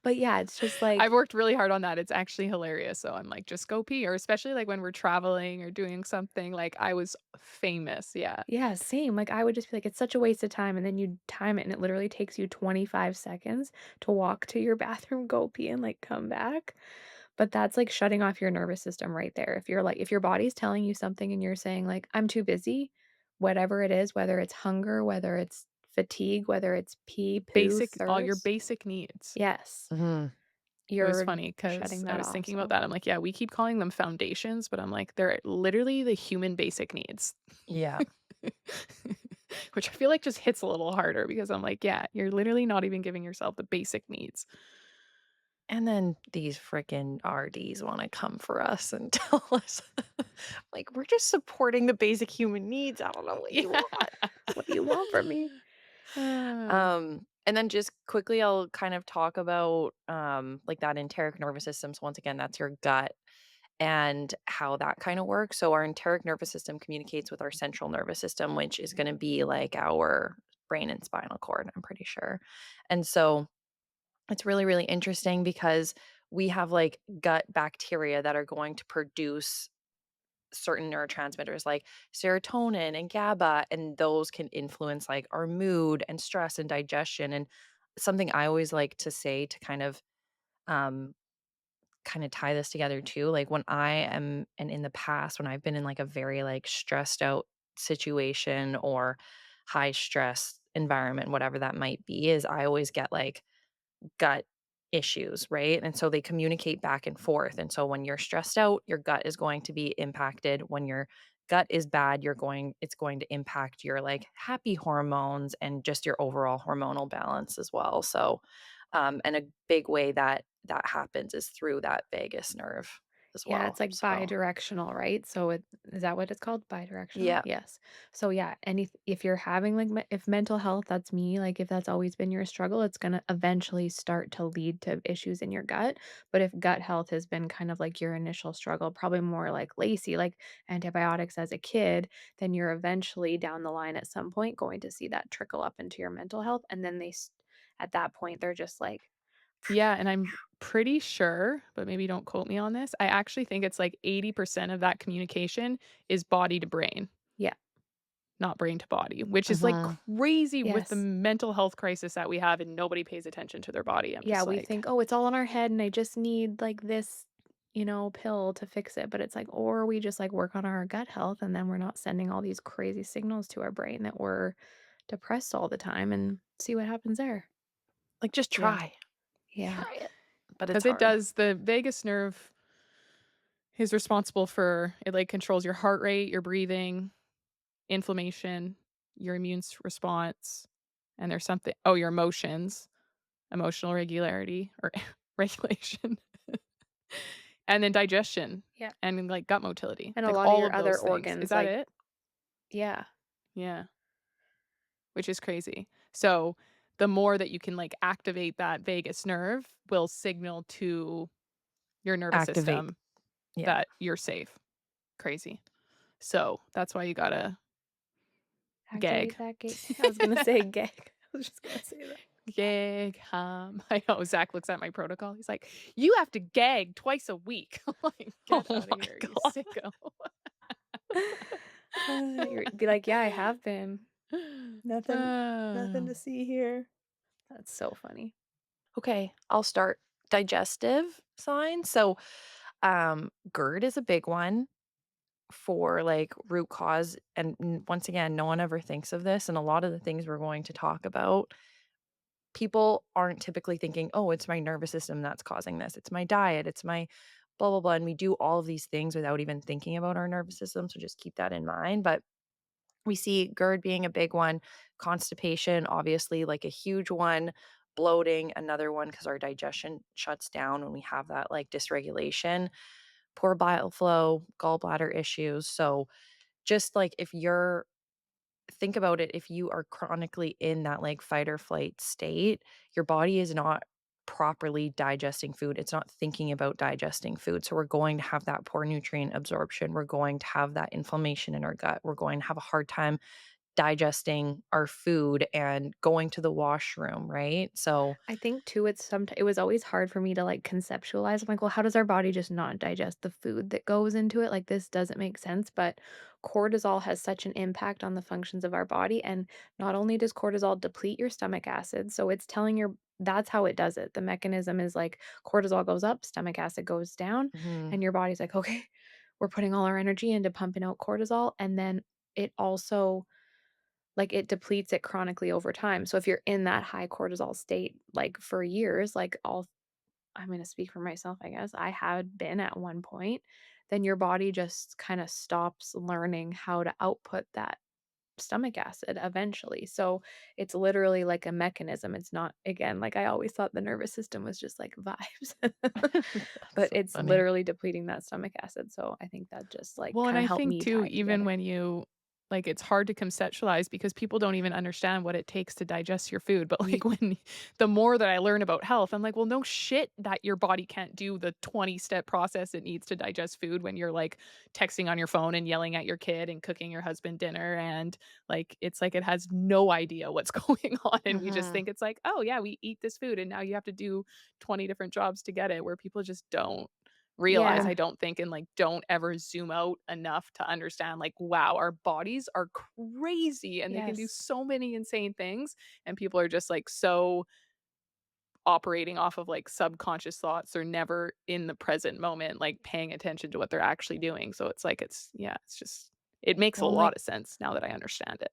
But yeah, it's just I've like worked really hard on that, it's actually hilarious, so I'm like, "Just go pee," or especially, like, when we're traveling or doing something, like, I was famous, yeah. yeah, same, like, I would just be like, "It's such a waste of time," and then you time it, and it literally takes you 25 seconds to walk to your bathroom, go pee, and, like, come back. But that's, like, shutting off your nervous system right there. If you're like if your body's telling you something and you're saying, like, "I'm too busy," whatever it is, whether it's hunger, whether it's fatigue, whether it's pee, poo, Basic all your thirst. basic needs. Yes, Mhm. It was you're funny because shutting I that was off, thinking about so that, I'm like, "Yeah, we keep calling them foundations," but I'm like, they're literally the human basic needs. Yeah. Which I feel like just hits a little harder because I'm like, "Yeah, you're literally not even giving yourself the basic needs." And then these freaking RDs wanna come for us and tell us, like, "We're just supporting the basic human needs. I don't know what you Yeah. want." what do you want from me? Uh, And then just quickly, I'll kind of talk about, like, that enteric nervous system. So once again, that's your gut and how that kinda works. So our enteric nervous system communicates with our central nervous system, which is gonna be like our brain and spinal cord, I'm pretty sure. And so it's really, really interesting because we have, like, gut bacteria that are going to produce certain neurotransmitters like serotonin and GABA, and those can influence, like, our mood and stress and digestion, and something I always like to say to um, kinda tie this together too, like, when I am and in the past, when I've been in, like, a very, like, stressed out situation or high stress environment, whatever that might be, is I always get, like, gut issues, right? And so they communicate back and forth. And so when you're stressed out, your gut is going to be impacted. When your gut is bad, it's going to impact your like happy hormones and just your overall hormonal balance as well. So and a big way that that happens is through that vagus nerve as Yeah, well. it's like So bi-directional, right? So it is that what it's called? Bi-directional? yeah, Yes. So yeah, any if you're having like if mental health, that's me, like if that's always been your struggle, it's going to eventually start to lead to issues in your gut. But if gut health has been kind of like your initial struggle, probably more like Lacey, like antibiotics as a kid, then you're eventually down the line at some point going to see that trickle up into your mental health, and then at that point they're just like yeah, and I'm pretty sure, but maybe don't quote me on this, I actually think it's like 80% of that communication is body to brain, yeah. not brain to body, which is, like, hmm crazy with the Yes. mental health crisis that we have and nobody pays attention to their body. I'm Yeah, just we like, think, "Oh, it's all in our head and I just need like this, pill to fix it." But it's like or we just like work on our gut health and then we're not sending all these crazy signals to our brain that we're depressed all the time and see what happens there. like just yeah, Yeah. try it, but it's because it hard. does the vagus nerve is responsible for it, like, controls your heart rate, your breathing, inflammation, your response, and there's something your emotions, emotional regularity or regulation, and then digestion Yeah. and, like, gut motility, And a like, lot of all your of other those things. Is organs that like it? yeah. Yeah, which is crazy. So, the more that you can, like, activate that vagus nerve will signal to your nervous Activate. system Yeah. that you're safe. Crazy. So, that's why you gotta gag. Activate that gate. I was gonna say gag. I was just gonna say that. Gag, I know Zach looks at my protocol, he's like, "You have to gag twice a week." I'm like, Oh "Get out of my here, you god. sicko." You'd be like, "Yeah, I have been. Nothing Ah. to see here." That's so funny. Okay, I'll start. Digestive signs. So, GERD is a big one for like root cause. And once again, no one ever thinks of this. And a lot of the things we're going to talk about, people aren't typically thinking, oh, it's my nervous system that's causing this. It's my diet. It's my blah, blah, blah. And we do all of these things without even thinking about our nervous system. So just keep that in mind. But we see GERD being a big one, constipation, obviously, like a huge one, bloating, another one, because our digestion shuts down when we have that like dysregulation, poor bile flow, gallbladder issues. So, just like if you're, think about it, if you are chronically in that like fight or flight state, your body is not properly digesting food. It's not thinking about digesting food. So, we're going to have that poor nutrient absorption. We're going to have that inflammation in our gut. We're going to have a hard time digesting our food and going to the washroom, right? So I think too it was always hard for me to, like, conceptualize. I'm like, "Well, how does our body just not digest the food that goes into it? Like, this doesn't make sense." But cortisol has such an impact on the functions of our body, and not only does cortisol deplete your stomach acid, so it's telling your that's how it does it. The mechanism is like cortisol goes up, stomach acid goes down, mhm, and your body's like, "Okay, we're putting all our energy into pumping out cortisol." And then it also like, it depletes it chronically over time. So if you're in that high cortisol state, like, for years, like, all I'm gonna speak for myself, I guess, I had been at one point, then your body just kinda stops learning how to output that stomach acid eventually. So it's literally like a mechanism. It's not again, like, I always thought the nervous system was just, like, vibes, that's but so it's funny. literally depleting that stomach acid. So I think that just, like, Well, and kinda I helped think me too, tie it even together. when you like, it's hard to conceptualize because people don't even understand what it takes to digest your food, but, like, Ye when the more that I learn about health, I'm like, "Well, no shit that your body can't do the 20-step process it needs to digest food when you're, like, texting on your phone and yelling at your kid and cooking your husband dinner," and, like, it's like it has no idea what's going on, and we just Mhm. think it's like, "Oh, yeah, we eat this food, and now you have to do 20 different jobs to get it," where people just don't realize, Yeah. I don't think, and, like, don't ever zoom out enough to understand, like, wow, our bodies are crazy and they can do Yes. so many insane things, and people are just, like, so operating off of, like, subconscious thoughts or never in the present moment, like, paying attention to what they're actually doing, so it's like it's yeah, it's just it makes a Well, lot like of sense now that I understand it.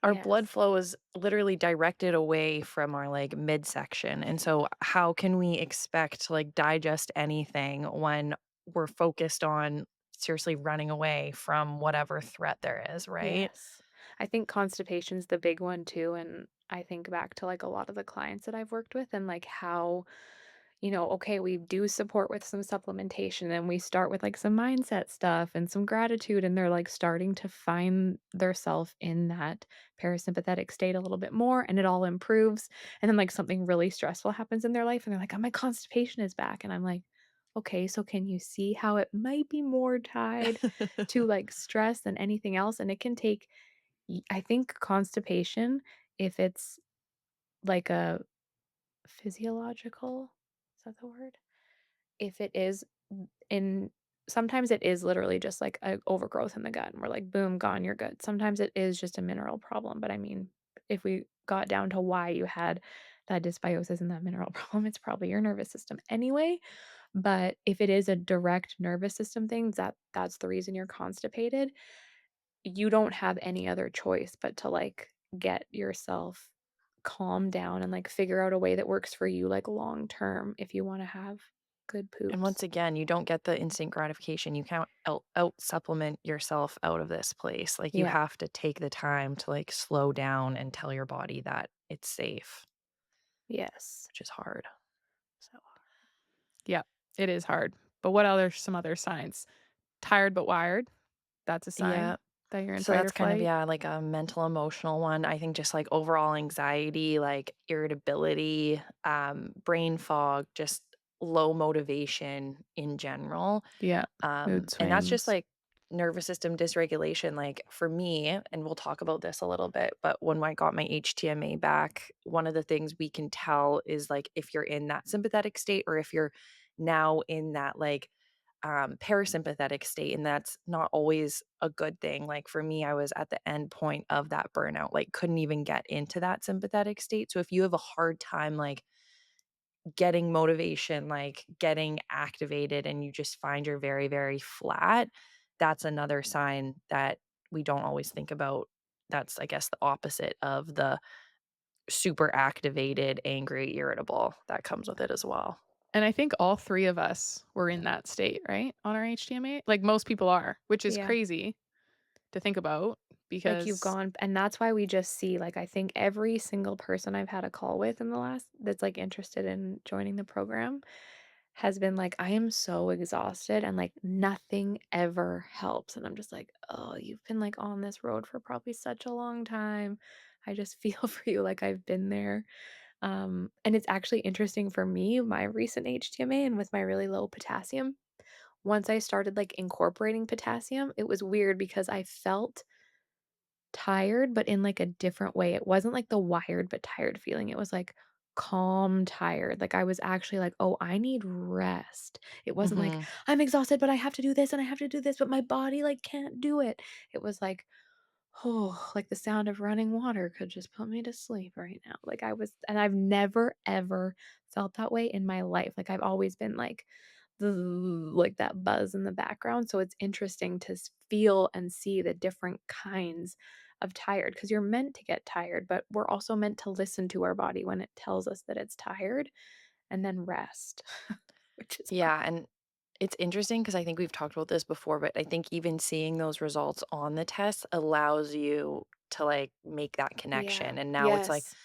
our blood Yes. flow is literally directed away from our, like, midsection, and so how can we expect to, like, digest anything when we're focused on seriously running away from whatever threat there is, right? Yes. I think constipation's the big one too, and I think back to, like, a lot of the clients that I've worked with and, like, how, okay, we do support with some supplementation and we start with, like, some mindset stuff and some gratitude, and they're, like, starting to find their self in that parasympathetic state a little bit more, and it all improves, and then, like, something really stressful happens in their life, and they're like, "Oh, my constipation is back," and I'm like, "Okay, so can you see how it might be more tied to, like, stress than anything else?" And it can take I think constipation, if it's like a physiological is that the word? If it is in sometimes it is literally just like a overgrowth in the gut and we're like, "Boom, gone, you're good." Sometimes it is just a mineral problem, but I mean, if we got down to why you had that dysbiosis and that mineral problem, it's probably your nervous system anyway. But if it is a direct nervous system thing, that's the reason you're constipated, you don't have any other choice but to, like, get yourself calmed down and, like, figure out a way that works for you, like, long term if you wanna have good And poops. once again, you don't get the instant gratification. You can't out supplement yourself out of this place. Like, you Yeah. have to take the time to, like, slow down and tell your body that it's safe, Yes. which is hard. So Yeah, it is hard, but what other some other signs? Tired but wired, that's a Yeah. sign that you're in So fight that's or kind of, flight. yeah, like a mental emotional one. I think just like overall anxiety, like irritability, brain fog, just low motivation in general. Yeah, mood And that's just swings. like nervous system dysregulation. Like for me, and we'll talk about this a little bit, but when I got my HTMA back, one of the things we can tell is like if you're in that sympathetic state or if you're now in that like parasympathetic state. And that's not always a good thing. Like for me, I was at the end point of that burnout, like couldn't even get into that sympathetic state. So if you have a hard time, like getting motivation, like getting activated, and you just find you're very, very flat, that's another sign that we don't always think about. That's, I guess, the opposite of the super activated, angry, irritable that comes with it as well. And I think all 3 of us were in that state, right, on our HTMA? Like, most people are, which is yeah. crazy to think about Like, you've because gone and that's why we just see, like, I think every single person I've had a call with in the last that's, like, interested in joining the program has been like, "I am so exhausted," and, like, nothing ever helps, and I'm just like, "Oh, you've been, like, on this road for probably such a long time. I just feel for you, like, I've been there." And it's actually interesting for me, my recent HTMA and with my really low potassium, once I started, like, incorporating potassium, it was weird because I felt tired, but in, like, a different way. It wasn't like the wired but tired feeling. It was, like, calm tired. Like, I was actually like, "Oh, I need rest." It wasn't like, Mhm. "I'm exhausted, but I have to do this and I have to do this, but my body, like, can't do it." It was like, "Oh, like the sound of running water could just put me to sleep right now." Like, I was and I've never ever felt that way in my life. Like, I've always been like, like that buzz in the background. So it's interesting to feel and see the different kinds of tired because you're meant to get tired, but we're also meant to listen to our body when it tells us that it's tired and then rest, which is hard. Yeah, and it's interesting because I think we've talked about this before, but I think even seeing those results on the test allows you to, like, make that Yeah. connection, and now it's like, Yes.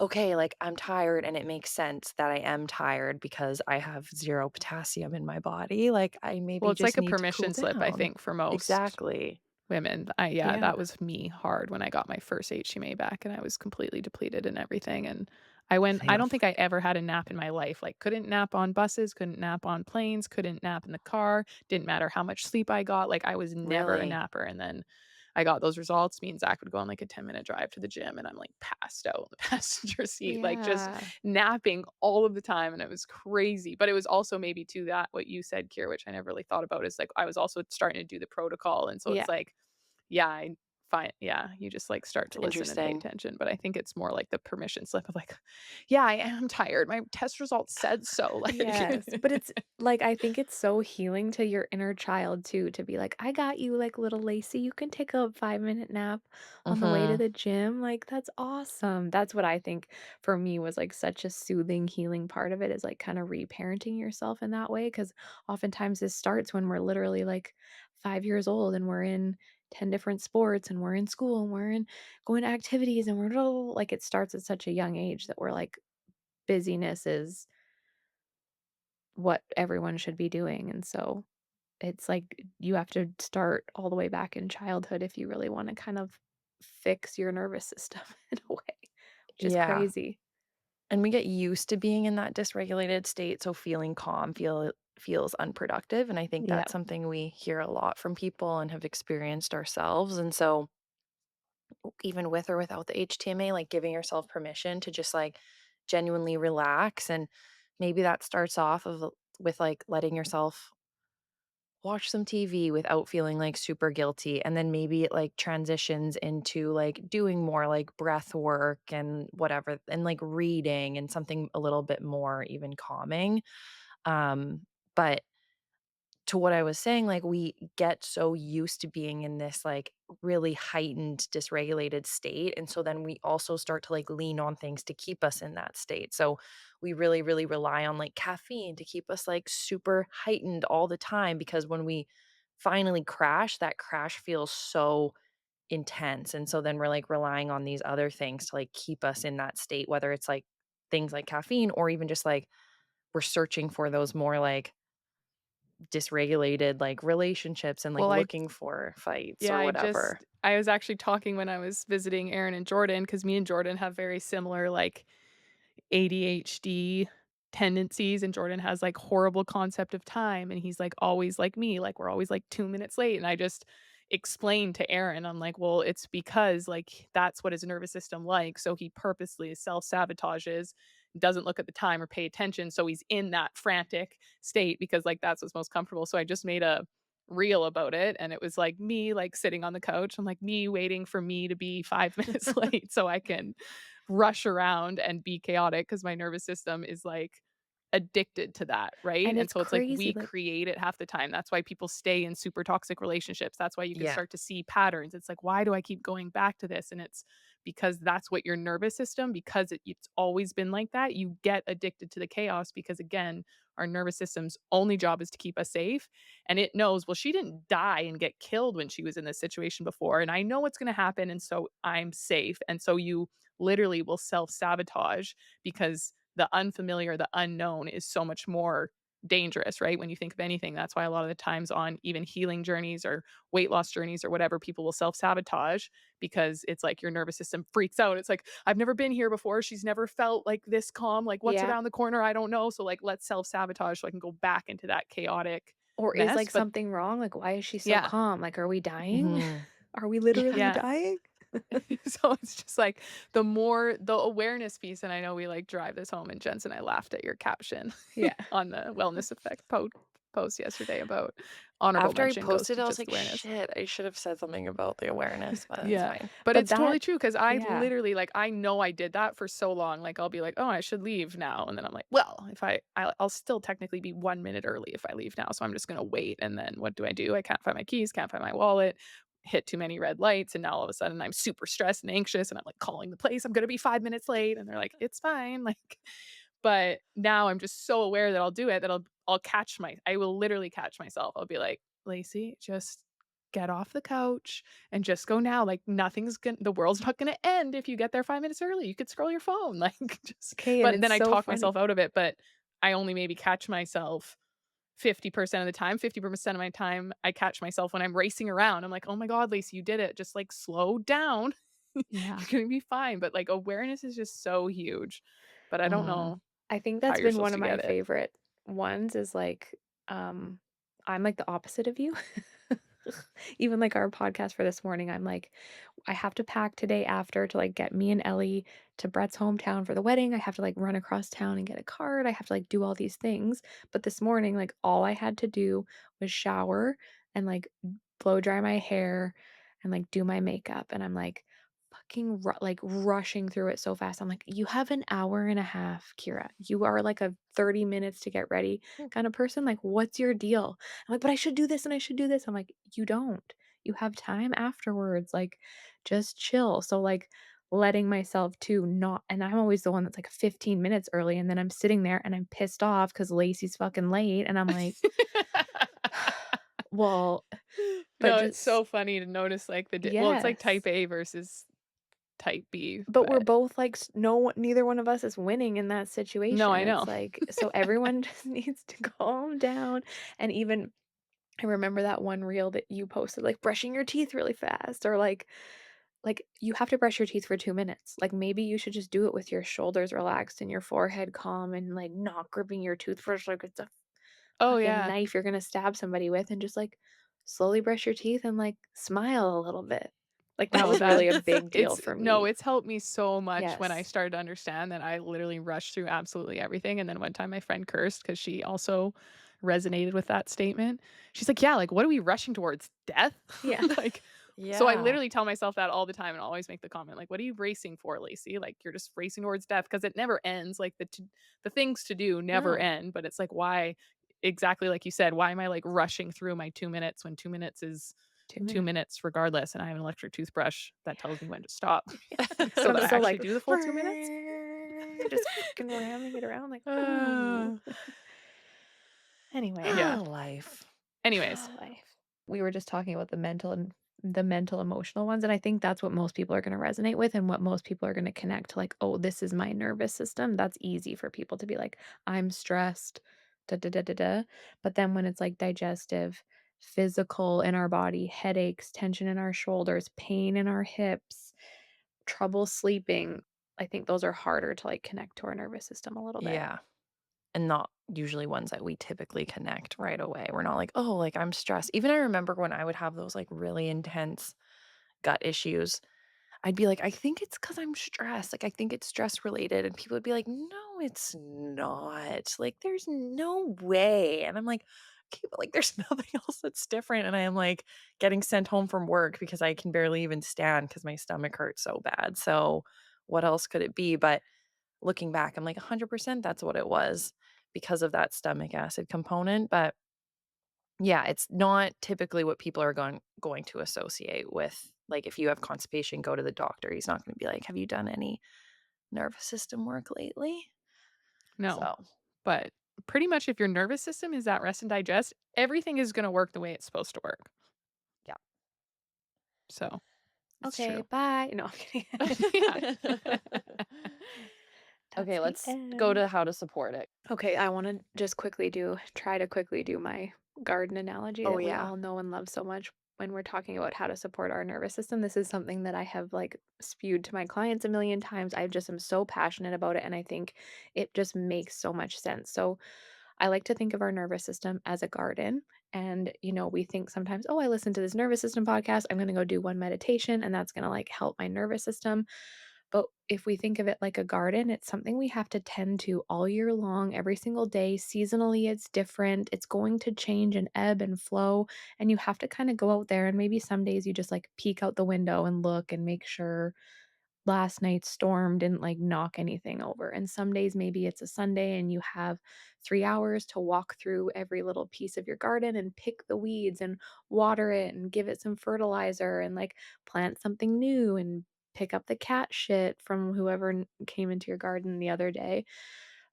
"Okay, like, I'm tired, and it makes sense that I am tired because I have 0 potassium in my body, like, I Well, maybe it's like just a need to cool permission slip, I down." think, for most Exactly. women. Yeah, Yeah, that was me hard when I got my first HMA back and I was completely depleted and everything, and I same. don't think I ever had a nap in my life, like, couldn't nap on buses, couldn't nap on planes, couldn't nap in the car, didn't matter how much sleep I got, like, I was never a Really? napper, and then I got those results. Me and Zach would go on, like, a 10-minute drive to the gym, and I'm, like, passed out in the passenger seat, like, just Yeah. napping all of the time, and it was crazy, but it was also maybe too that what you said, Kier, which I never really thought about, is, like, I was also starting to do the protocol, and so Yeah. it's like, yeah, I find yeah, you just, like, start It's to listen and pay interesting. attention, but I think it's more like the permission slip of, like, "Yeah, I am tired. My test results said so." Like Yes, but it's like, I think it's so healing to your inner child too, to be like, "I got you, like, little Lacey, you can take a 5-minute nap on the way to Mhm. the gym." Like, that's awesome. That's what I think for me was, like, such a soothing, healing part of it is, like, kinda reparenting yourself in that way. Because oftentimes this starts when we're literally, like, 5 years old and we're in 10 different sports and we're in school and we're in going to activities and we're like, it starts at such a young age that we're like, busyness is what everyone should be doing, and so it's like you have to start all the way back in childhood if you really wanna kind of fix your nervous system in a way, which is Yeah. crazy. And we get used to being in that dysregulated state, so feeling calm feels unproductive, and I think Yeah, that's something we hear a lot from people and have experienced ourselves, and so even with or without the HTMA, like, giving yourself permission to just, like, genuinely relax, and maybe that starts off with, like, letting yourself watch some TV without feeling, like, super guilty, and then maybe it, like, transitions into, like, doing more, like, breath work and whatever, and, like, reading and something a little bit more even calming, but to what I was saying, like, we get so used to being in this, like, really heightened, dysregulated state, and so then we also start to, like, lean on things to keep us in that state, so we really, really rely on, like, caffeine to keep us, like, super heightened all the time because when we finally crash, that crash feels so intense, and so then we're, like, relying on these other things to, like, keep us in that state, whether it's, like, things like caffeine or even just, like, we're searching for those more, like, dysregulated, like, relationships and, like, well, looking for fights yeah, or whatever. I was actually talking when I was visiting Aaron and Jordan because me and Jordan have very similar, like, ADHD tendencies, and Jordan has, like, horrible concept of time, and he's, like, always like me, like, we're always, like, 2 minutes late, and I just explained to Aaron, I'm like, "Well, it's because, like, that's what his nervous system like, so he purposely self-sabotages, doesn't look at the time or pay attention, so he's in that frantic state because, like, that's what's most comfortable." So I just made a reel about it, and it was, like, me, like, sitting on the couch, I'm like, me waiting for me to be 5 minutes late so I can rush around and be chaotic because my nervous system is, like, addicted to that, right? and And it's so it's like crazy, we like create it half the time. That's why people stay in super toxic relationships. That's why you can Yeah. start to see patterns. It's like, why do I keep going back to this? And it's because that's what your nervous system, because it's always been like that, you get addicted to the chaos because, again, our nervous system's only job is to keep us safe. And it knows, well, she didn't die and get killed when she was in this situation before. And I know what's going to happen. And so I'm safe. And so you literally will self sabotage because the unfamiliar, the unknown is so much more dangerous, right? When you think of anything, that's why a lot of the times on even healing journeys or weight loss journeys or whatever, people will self sabotage because it's like your nervous system freaks out. It's like, I've never been here before. She's never felt like this calm. Like, what's yeah. around the corner? I don't know. So, like, let's self sabotage so I can go back into that chaotic Or is, mess. like, But something wrong? Like, why is she so yeah, calm? Like, are we dying? Mhm. Are we literally Yeah. yeah. dying? So it's just like the awareness piece, and I know we, like, drive this home, and Jens and I laughed at your caption Yeah. on the wellness effect post yesterday about honorable After I mention goes posted, to I was just like, awareness. "Shit, I should have said something about the awareness," but it's Yeah, fine. but But it's totally that true because I yeah. literally, like, I know I did that for so long, like, I'll be like, "Oh, I should leave now," and then I'm like, "Well, if I'll still technically be 1 minute early if I leave now, so I'm just gonna wait," and then what do? I can't find my keys, can't find my wallet, hit too many red lights, and now all of a sudden I'm super stressed and anxious, and I'm, like, calling the place, "I'm gonna be 5 minutes late," and they're like, "It's fine," like, but now I'm just so aware that I'll do it that I will literally catch myself. I'll be like, "Lacey, just get off the couch and just go now. Like the world's not gonna end if you get there 5 minutes early. You could scroll your phone." Like just Okay, and but it's then I so talk funny. myself out of it, but I only maybe catch myself 50% of the time. 50% of my time, I catch myself when I'm racing around. I'm like, "Oh my god, Lacey, you did it. Just like slow down. Yeah. You're gonna be fine." But like awareness is just so huge. But I don't Mhm. know I think how that's you're been supposed one of to my get it. favorite ones is, like, um, I'm, like, the opposite of you. Even, like, our podcast for this morning, I'm like, I have to pack today after to, like, get me and Ellie to Brett's hometown for the wedding. I have to, like, run across town and get a card. I have to, like, do all these things. But this morning, like, all I had to do was shower and, like, blow dry my hair and, like, do my makeup. And I'm like, like, rushing through it so fast. I'm like, "You have an hour and a half, Kira. You are, like, a 30 minutes to get ready kind of person. Like, what's your deal?" I'm like, "But I should do this and I should do this." I'm like, "You don't. You have time afterwards. Like, just chill." So, like, letting myself to not and I'm always the one that's, like, 15 minutes early, and then I'm sitting there and I'm pissed off because Lacey's fucking late, and I'm like, "Well," but No, it's just so funny to notice, like, it's like yes. type A versus type B, But we're but both like no one neither one of us is winning in that no, situation. I It's know. like so everyone just needs to calm down, and even I remember that one reel that you posted, like, brushing your teeth really fast or, like, you have to brush your teeth for 2 minutes. Like, maybe you should just do it with your shoulders relaxed and your forehead calm and, like, not gripping your toothbrush like it's a Oh, fucking yeah. knife you're gonna stab somebody with, and just, like, slowly brush your teeth and, like, smile a little bit. Like, that No, was really a that's big deal it's for no, me. it's helped me so much when I Yes. started to understand that I literally rushed through absolutely everything, and then one time my friend cursed because she also resonated with that statement. She's like, "Yeah, like, what are we rushing towards? Death?" Yeah. Like, so I Yeah. literally tell myself that all the time and always make the comment, like, "What are you racing for, Lacey? Like, you're just racing towards death because it never ends, like, the things to do never No. end, but it's like, why exactly like you said, why am I, like, rushing through my 2 minutes when 2 minutes is 2 2 minutes. minutes regardless, and I have an electric toothbrush that tells me when to stop And so I'm that I still actually like, do the full 2 minutes. just fucking ramming it around like, Uh, "Ooh." Anyway, yeah. Life. Anyways, life. We were just talking about the mental emotional ones, and I think that's what most people are gonna resonate with and what most people are gonna connect to, like, "Oh, this is my nervous system." That's easy for people to be like, "I'm stressed, da da da da da." But then when it's, like, digestive, physical in our body, headaches, tension in our shoulders, pain in our hips, trouble sleeping, I think those are harder to, like, connect to our nervous system a little bit. Yeah. And not usually ones that we typically connect right away. We're not like, "Oh, like, I'm stressed." Even I remember when I would have those, like, really intense gut issues, I'd be like, "I think it's because 'cause I'm stressed, like, I think it's stress related," and people would be like, "No, it's not. Like, there's no way," and I'm like, "Okay, but, like, there's nothing else that's different," and I am, like, getting sent home from work because I can barely even stand because my stomach hurts so bad, so what else could it be? But looking back, I'm like, 100% that's what it was because of that stomach acid component, but yeah, it's not typically what people are going to associate with, like, if you have constipation, go to the doctor. He's not gonna be like, "Have you done any nervous system work lately?" no, So, but pretty much if your nervous system is at rest and digest, everything is gonna work the way it's supposed to work. yeah. So, it's Okay, true. bye. No, I'm kidding. Yeah. Okay, That's the let's go end. to how to support it. Okay, I wanna just try to quickly do my garden analogy Oh, that we yeah. all know and love so much when we're talking about how to support our nervous system. This is something that I have, like, spewed to my clients a million times. I just am so passionate about it, and I think it just makes so much sense. So, I like to think of our nervous system as a garden, And, we think sometimes, oh, I listen to this nervous system podcast. I'm going to go do one meditation and that's going to like help my nervous system. But if we think of it like a garden, it's something we have to tend to all year long, every single day. Seasonally, it's different. It's going to change and ebb and flow. And you have to kind of go out there. And maybe some days you just like peek out the window and look and make sure last night's storm didn't like knock anything over. And some days maybe it's a Sunday and you have 3 hours to walk through every little piece of your garden and pick the weeds and water it and give it some fertilizer and like plant something new and pick up the cat shit from whoever came into your garden the other day.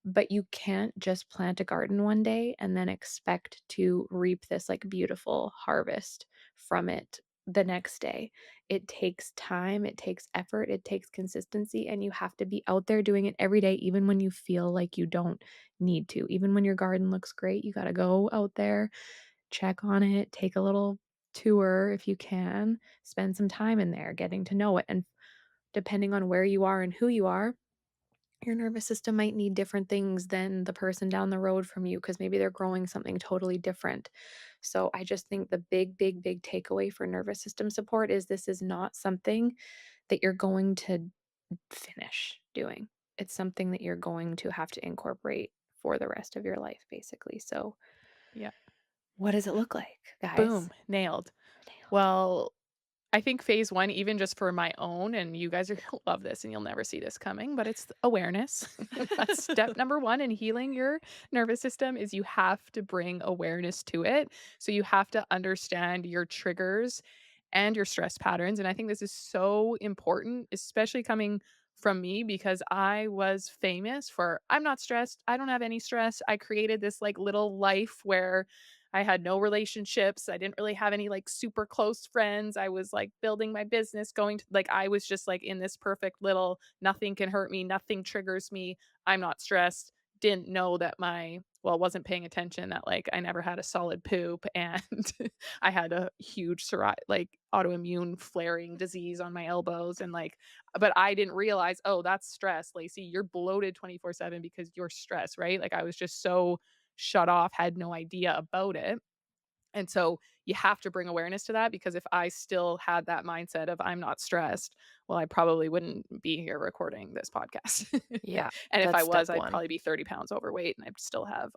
But you can't just plant a garden one day and then expect to reap this like beautiful harvest from it the next day. It takes time, it takes effort, it takes consistency, and you have to be out there doing it every day, even when you feel like you don't need to. Even when your garden looks great, you got to go out there, check on it, take a little tour if you can, spend some time in there getting to know it. And depending on where you are and who you are, your nervous system might need different things than the person down the road from you because maybe they're growing something totally different. So I just think the big, big, big takeaway for nervous system support is this is not something that you're going to finish doing. It's something that you're going to have to incorporate for the rest of your life, basically. So, Yeah. what does it look like, guys? Boom, nailed. Nailed. Well, I think phase 1, even just for my own, and you guys are gonna love this and you'll never see this coming, but it's awareness. That's step number 1 in healing your nervous system is you have to bring awareness to it. So you have to understand your triggers and your stress patterns, and I think this is so important, especially coming from me because I was famous for, "I'm not stressed. I don't have any stress." I created this, like, little life where I had no relationships. I didn't really have any like super close friends. I was like building my business, going to like, I was just like in this perfect little nothing can hurt me, nothing triggers me. I'm not stressed. Didn't know that wasn't paying attention that like I never had a solid poop and I had a huge like autoimmune flaring disease on my elbows and like, but I didn't realize, oh, that's stress, Lacey. You're bloated 24/7 because you're stressed, right? Like I was just so shut off, had no idea about it. And so you have to bring awareness to that because if I still had that mindset of I'm not stressed, well, I probably wouldn't be here recording this podcast. Yeah, And if that's I step was, I'd 1. probably be 30 pounds overweight and I'd still have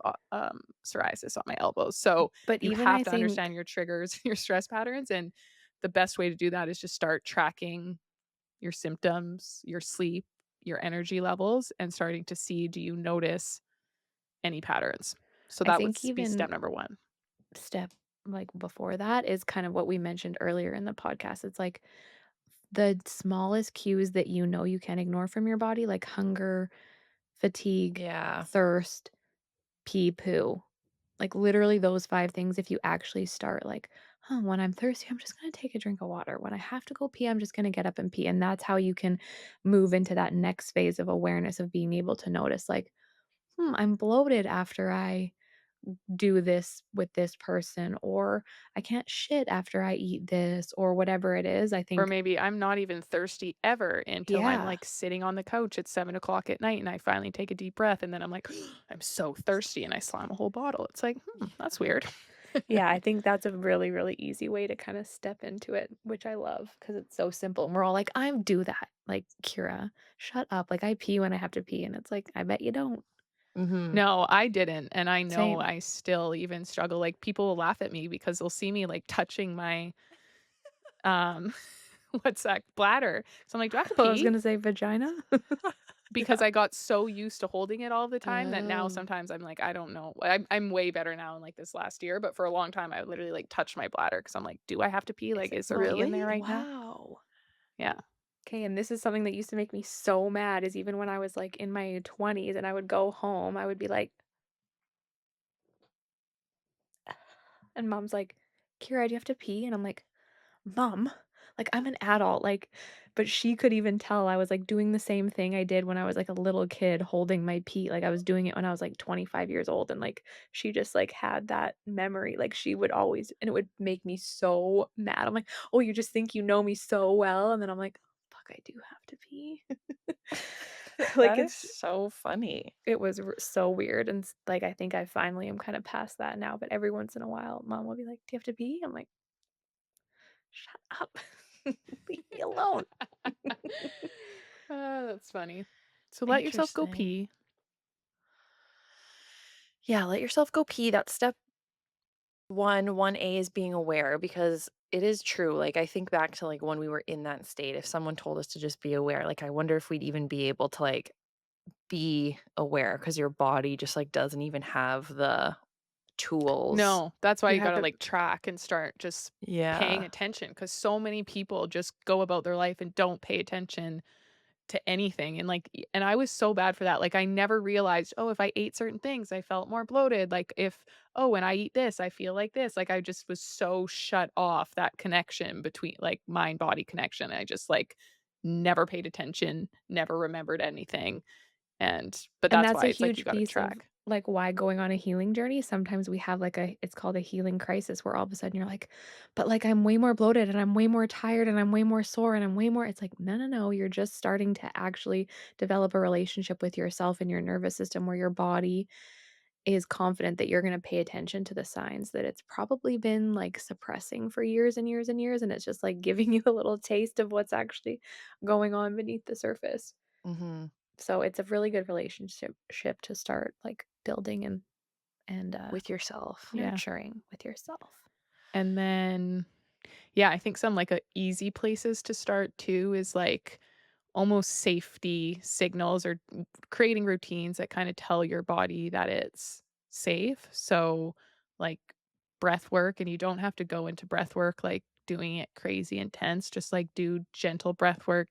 psoriasis on my elbows. So But you even I have to think understand your triggers, your stress patterns. And the best way to do that is just start tracking your symptoms, your sleep, your energy levels, and starting to see, do you notice any patterns? So I that would think be step even number 1. step like before that is kind of what we mentioned earlier in the podcast. It's like the smallest cues that you can ignore from your body, like hunger, fatigue, Yeah. thirst, pee, poo. Like literally those 5 things, if you actually start like, "Huh, when I'm thirsty, I'm just gonna take a drink of water. When I have to go pee, I'm just gonna get up and pee." And that's how you can move into that next phase of awareness of being able to notice like, I'm bloated after I do this with this person," or "I can't shit after I eat this," or whatever it is. I Or think maybe I'm not even thirsty ever until I'm, yeah. like, sitting on the couch at 7 o'clock at night, and I finally take a deep breath, and then I'm like, "I'm so thirsty," and I slam a whole bottle. It's like, Yeah. that's weird." Yeah, I think that's a really, really easy way to kinda step into it, which I love because it's so simple, and we're all like, "I do that." Like, "Kira, shut up." Like, I pee when I have to pee, and it's like, "I bet you don't." Mhm. No, I didn't, and I know Same. I still even struggle, like, people will laugh at me because they'll see me, like, touching my, um, what's that, bladder. So I'm like, "Do I have to I was pee?" gonna say vagina. Because Yeah. I got so used to holding it all the time that now Oh, sometimes I'm like, I don't know. I'm way better now in like this last year, but for a long time I would literally like touch my bladder because I'm like, do I have to pee? is Like, it is there pee in there Really? right now? wow. Yeah. Okay, and this is something that used to make me so mad is even when I was, like, in my 20s and I would go home, I would be like and mom's like, "Kira, do you have to pee?" And I'm like, "Mom, like, I'm an adult," like but she could even tell I was, like, doing the same thing I did when I was, like, a little kid holding my pee, like, I was doing it when I was, like, 25 years old, and, like, she just, like, had that memory, like, she would always and it would make me so mad. I'm like, "Oh, you just think you know me so well," and then I'm like, "Fuck, I do have to pee." Like, That is it's so funny. it was so weird, and like, I think I finally am kind of past that now, but every once in a while, mom will be like, "Do you have to pee?" I'm like, "Shut up. Leave me alone." That's funny. So let yourself go Interesting. pee. Yeah, let yourself go pee. That's step 1. 1A is being aware because it is true. Like, I think back to, like, when we were in that state, if someone told us to just be aware, like, I wonder if we'd even be able to, like, be aware because your body just, like, doesn't even have the tools. No, that's why You you have gotta, to like, track and start just paying Yeah. attention because so many people just go about their life and don't pay attention to anything, and, like, and I was so bad for that, like, I never realized, "Oh, if I ate certain things, I felt more bloated," like, if, "Oh, when I eat this, I feel like this," like, I just was so shut off that connection between, like, mind-body connection, I just, like, never paid attention, never remembered anything, but And that's that's why a it's like you huge gotta piece of, track. like, why going on a healing journey, sometimes we have, like, a it's called a healing crisis where all of a sudden you're like, "But, like, I'm way more bloated, and I'm way more tired, and I'm way more sore, and I'm way more" it's like, "No, no, no, you're just starting to actually develop a relationship with yourself and your nervous system where your body is confident that you're gonna pay attention to the signs that it's probably been, like, suppressing for years and years and years, and it's just, like, giving you a little taste of what's actually going on beneath the surface." Mhm. So it's a really good relationship ship to start, like, building and With yourself. Yeah, nurturing with yourself. and then yeah, I think some, like, easy places to start too is, like, almost safety signals or creating routines that kinda tell your body that it's safe. So, like, breath work, and you don't have to go into breath work, like, doing it crazy intense, just, like, do gentle breath work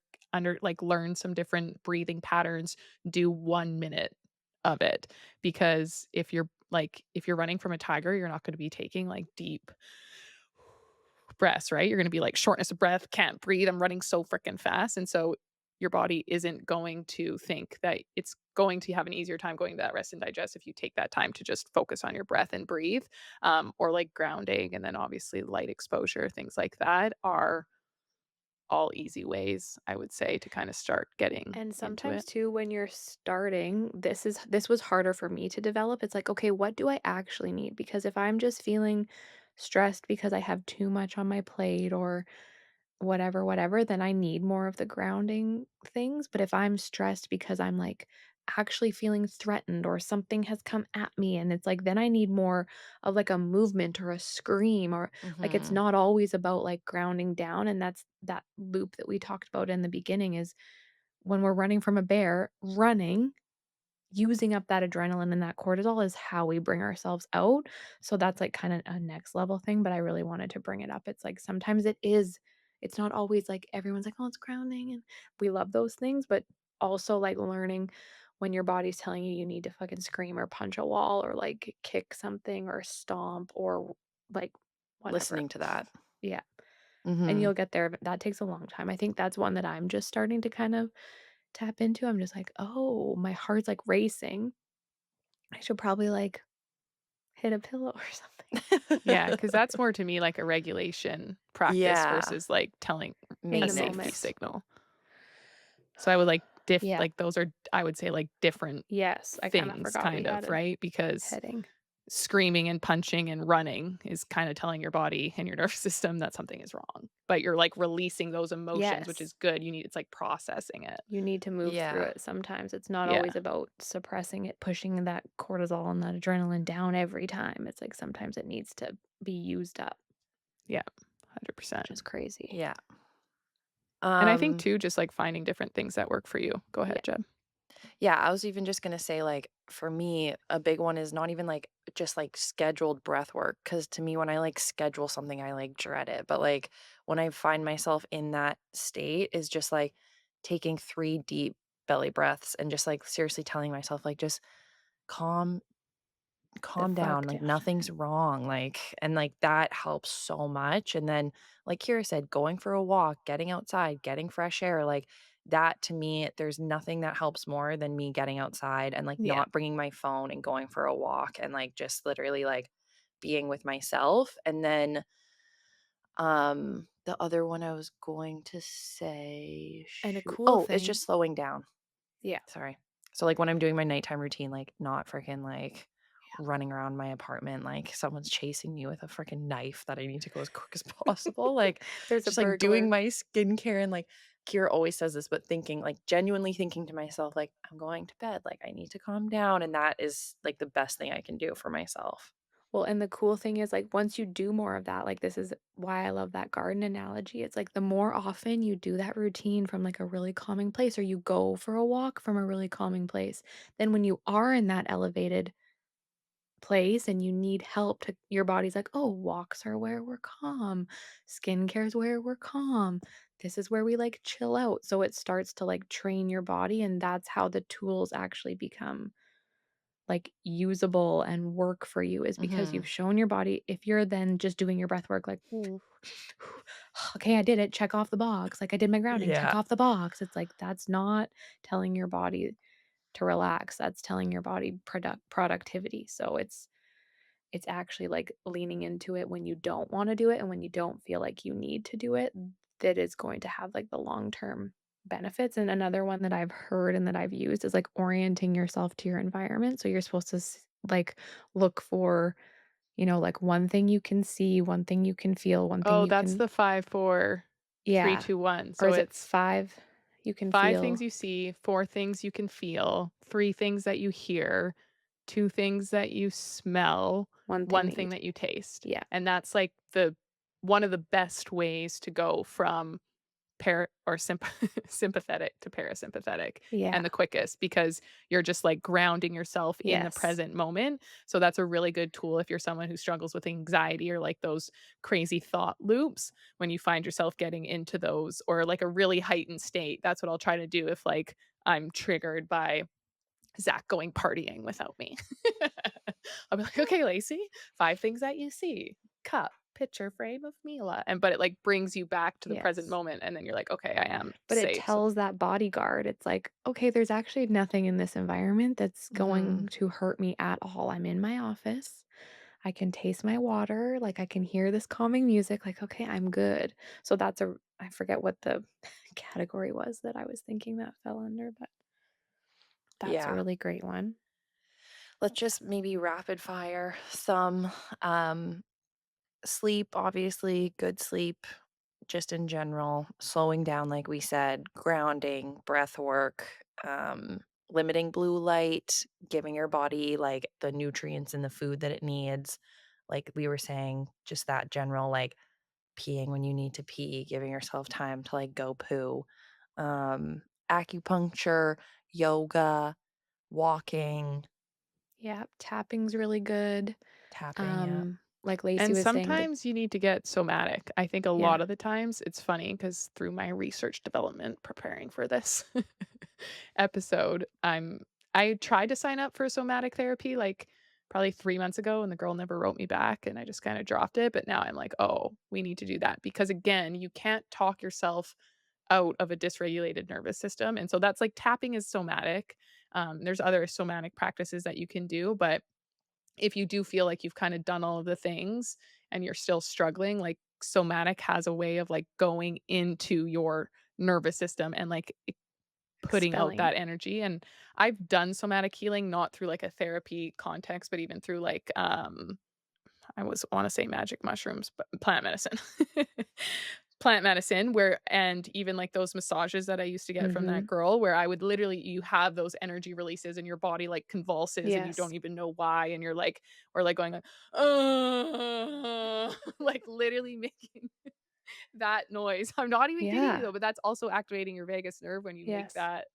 learn some different breathing patterns, do 1 minute of it, because if you're running from a tiger, you're not gonna be taking, like, deep breaths, right? You're gonna be like, shortness of breath, can't breathe, I'm running so freaking fast, and so your body isn't going to think that it's going to have an easier time going to that rest and digest if you take that time to just focus on your breath and breathe, or, like, grounding, and then obviously light exposure, things like that are all easy ways, I would say, to kinda start getting And into sometimes it. too, when you're starting, this was harder for me to develop. It's like, okay, what do I actually need? Because if I'm just feeling stressed because I have too much on my plate or whatever, whatever, then I need more of the grounding things. But if I'm stressed because I'm like actually feeling threatened or something has come at me, and it's like, then I need more of like a movement or a scream, or like it's Mhm. not always about like grounding down. And that's that loop that we talked about in the beginning is when we're running from a bear, running, using up that adrenaline and that cortisol is how we bring ourselves out. So that's like kind of a next level thing, but I really wanted to bring it up. It's like sometimes it's not always like everyone's like, "Oh, it's grounding," and we love those things, but also like learning when your body's telling you you need to fucking scream or punch a wall or like kick something or stomp or like whatever. Listening to that. Yeah. And Mhm. you'll get there, but that takes a long time. I think that's one that I'm just starting to kind of tap into. I'm just like, "Oh, my heart's, like, racing. I should probably, like, hit a pillow or something." Yeah, because that's more to me like a regulation practice Yeah. versus, like, telling In a the safety moment. Maintenance. signal. So I would Yeah. like, those are, I would say, like, different Yes, I kinda things forgot we kind had of, a right? Because heading. screaming and punching and running is kinda telling your body and your nervous system that something is wrong, but you're, like, releasing those emotions, which Yes. is good. It's like processing it. You need to move through Yeah. it sometimes. It's not Yeah. always about suppressing it, pushing that cortisol and that adrenaline down every time. It's like sometimes it needs to be used up, Yeah, which 100%. is crazy. Yeah. And I think Um, too, just, like, finding different things that work for you. Go ahead, Yeah. Jeb. yeah, I was even just gonna say, like, for me, a big one is not even, like, just, like, scheduled breath work. Because to me, when I, like, schedule something, I, like, dread it, but, like, when I find myself in that state is just, like, taking 3 deep belly breaths and just, like, seriously telling myself, like, "Just calm The calm down, fuck like, down. nothing's wrong," like and, like, that helps so much, and then, like Kira said, going for a walk, getting outside, getting fresh air, like, that to me, there's nothing that helps more than me getting outside and, like, Yeah. not bringing my phone and going for a walk and, like, just literally, like, being with myself, and then, the other one I was going to say, And a shoot cool oh, it's thing just slowing down. Yeah. Sorry. So, like, when I'm doing my nighttime routine, like, not freaking, like, Yeah. running around my apartment like someone's chasing me with a freaking knife that I need to go as quick as possible, like, There's a just, like, doing burglar. my skincare and, like, Kira always says this, but thinking, like, genuinely thinking to myself, like, "I'm going to bed, like, I need to calm down," and that is, like, the best thing I can do for myself. Well, and the cool thing is, like, once you do more of that, like, this is why I love that garden analogy. It's like the more often you do that routine from, like, a really calming place, or you go for a walk from a really calming place, then when you are in that elevated place and you need help to your body's like, "Oh, walks are where we're calm. Skincare is where we're calm. This is where we, like, chill out." So it starts to, like, train your body, and that's how the tools actually become, like, usable and work for you is because you've Mhm. shown your body if you're then just doing your breath work like, "Ooh, okay, I did it, check off the box, like, I did my grounding, check Yeah. off the box." It's like, that's not telling your body to relax, that's telling your body productivity, so it's actually, like, leaning into it when you don't wanna do it and when you don't feel like you need to do it, that is going to have, like, the long-term benefits, and another one that I've heard and that I've used is, like, orienting yourself to your environment, so you're supposed to like, look for, like, one thing you can see, one thing you can feel, one thing Oh, you that's can the 5, 4, 3, yeah. 2, 1. Or So is it it's 5 you can 5 things feel, you see, 4 things you can feel, 3 things that you hear, 2 things that you smell, one thing 1 that you thing t that you taste. yeah, And that's like the one of the best ways to go from sympathetic to parasympathetic, yeah, and the quickest because you're just like grounding yourself in the yes, present moment. So that's a really good tool if you're someone who struggles with anxiety or like those crazy thought loops when you find yourself getting into those or like a really heightened state. That's what I'll try to do if like I'm triggered by Zach going partying without me. I'll be like, "Okay, Lacey, 5 things that you see. Cup, picture frame of Mila." But it, like, brings you back to the present yes. moment, and then you're like, "Okay, I am But it safe." So tells that bodyguard, it's like, "Okay, there's actually nothing in this environment that's Mhm. going to hurt me at all. I'm in my office. I can taste my water, like, I can hear this calming music, like, okay, I'm good." So that's a I forget what the category was that I was thinking that fell under, but that's a Yeah. really great one. Let's just maybe rapid fire some, um, sleep, obviously, good sleep, just in general, slowing down, like we said, grounding, breath work, limiting blue light, giving your body, like, the nutrients and the food that it needs. Like we were saying, just that general, like, peeing when you need to pee, giving yourself time to, like, go poo. Acupuncture, yoga, walking, Yeah, tapping's really good. tapping, yeah. Like Lacey and was saying that sometimes you need to get somatic. I think a yeah, lot of the times it's funny because through my research development preparing for this episode, I tried to sign up for somatic therapy, like, probably 3 months ago, and the girl never wrote me back, and I just kinda dropped it, but now I'm like, "Oh, we need to do that," because, again, you can't talk yourself out of a dysregulated nervous system, and so that's like tapping is somatic. There's other somatic practices that you can do, but if you do feel like you've kinda done all of the things and you're still struggling, like, somatic has a way of, like, going into your nervous system and, like, putting out expelling. that energy, and I've done somatic healing, not through, like, a therapy context, but even through, like, I was wanna say magic mushrooms, but plant medicine. Plant medicine where and even, like, those massages that I used to get from that Mhm. girl where I would literally you have those energy releases and your body, like, convulses and you don't Yes. even know why, and you're like or, like, going, like, literally making that noise. I'm not even kidding you, Yeah. though, but that's also activating your vagus nerve when you make Yes. that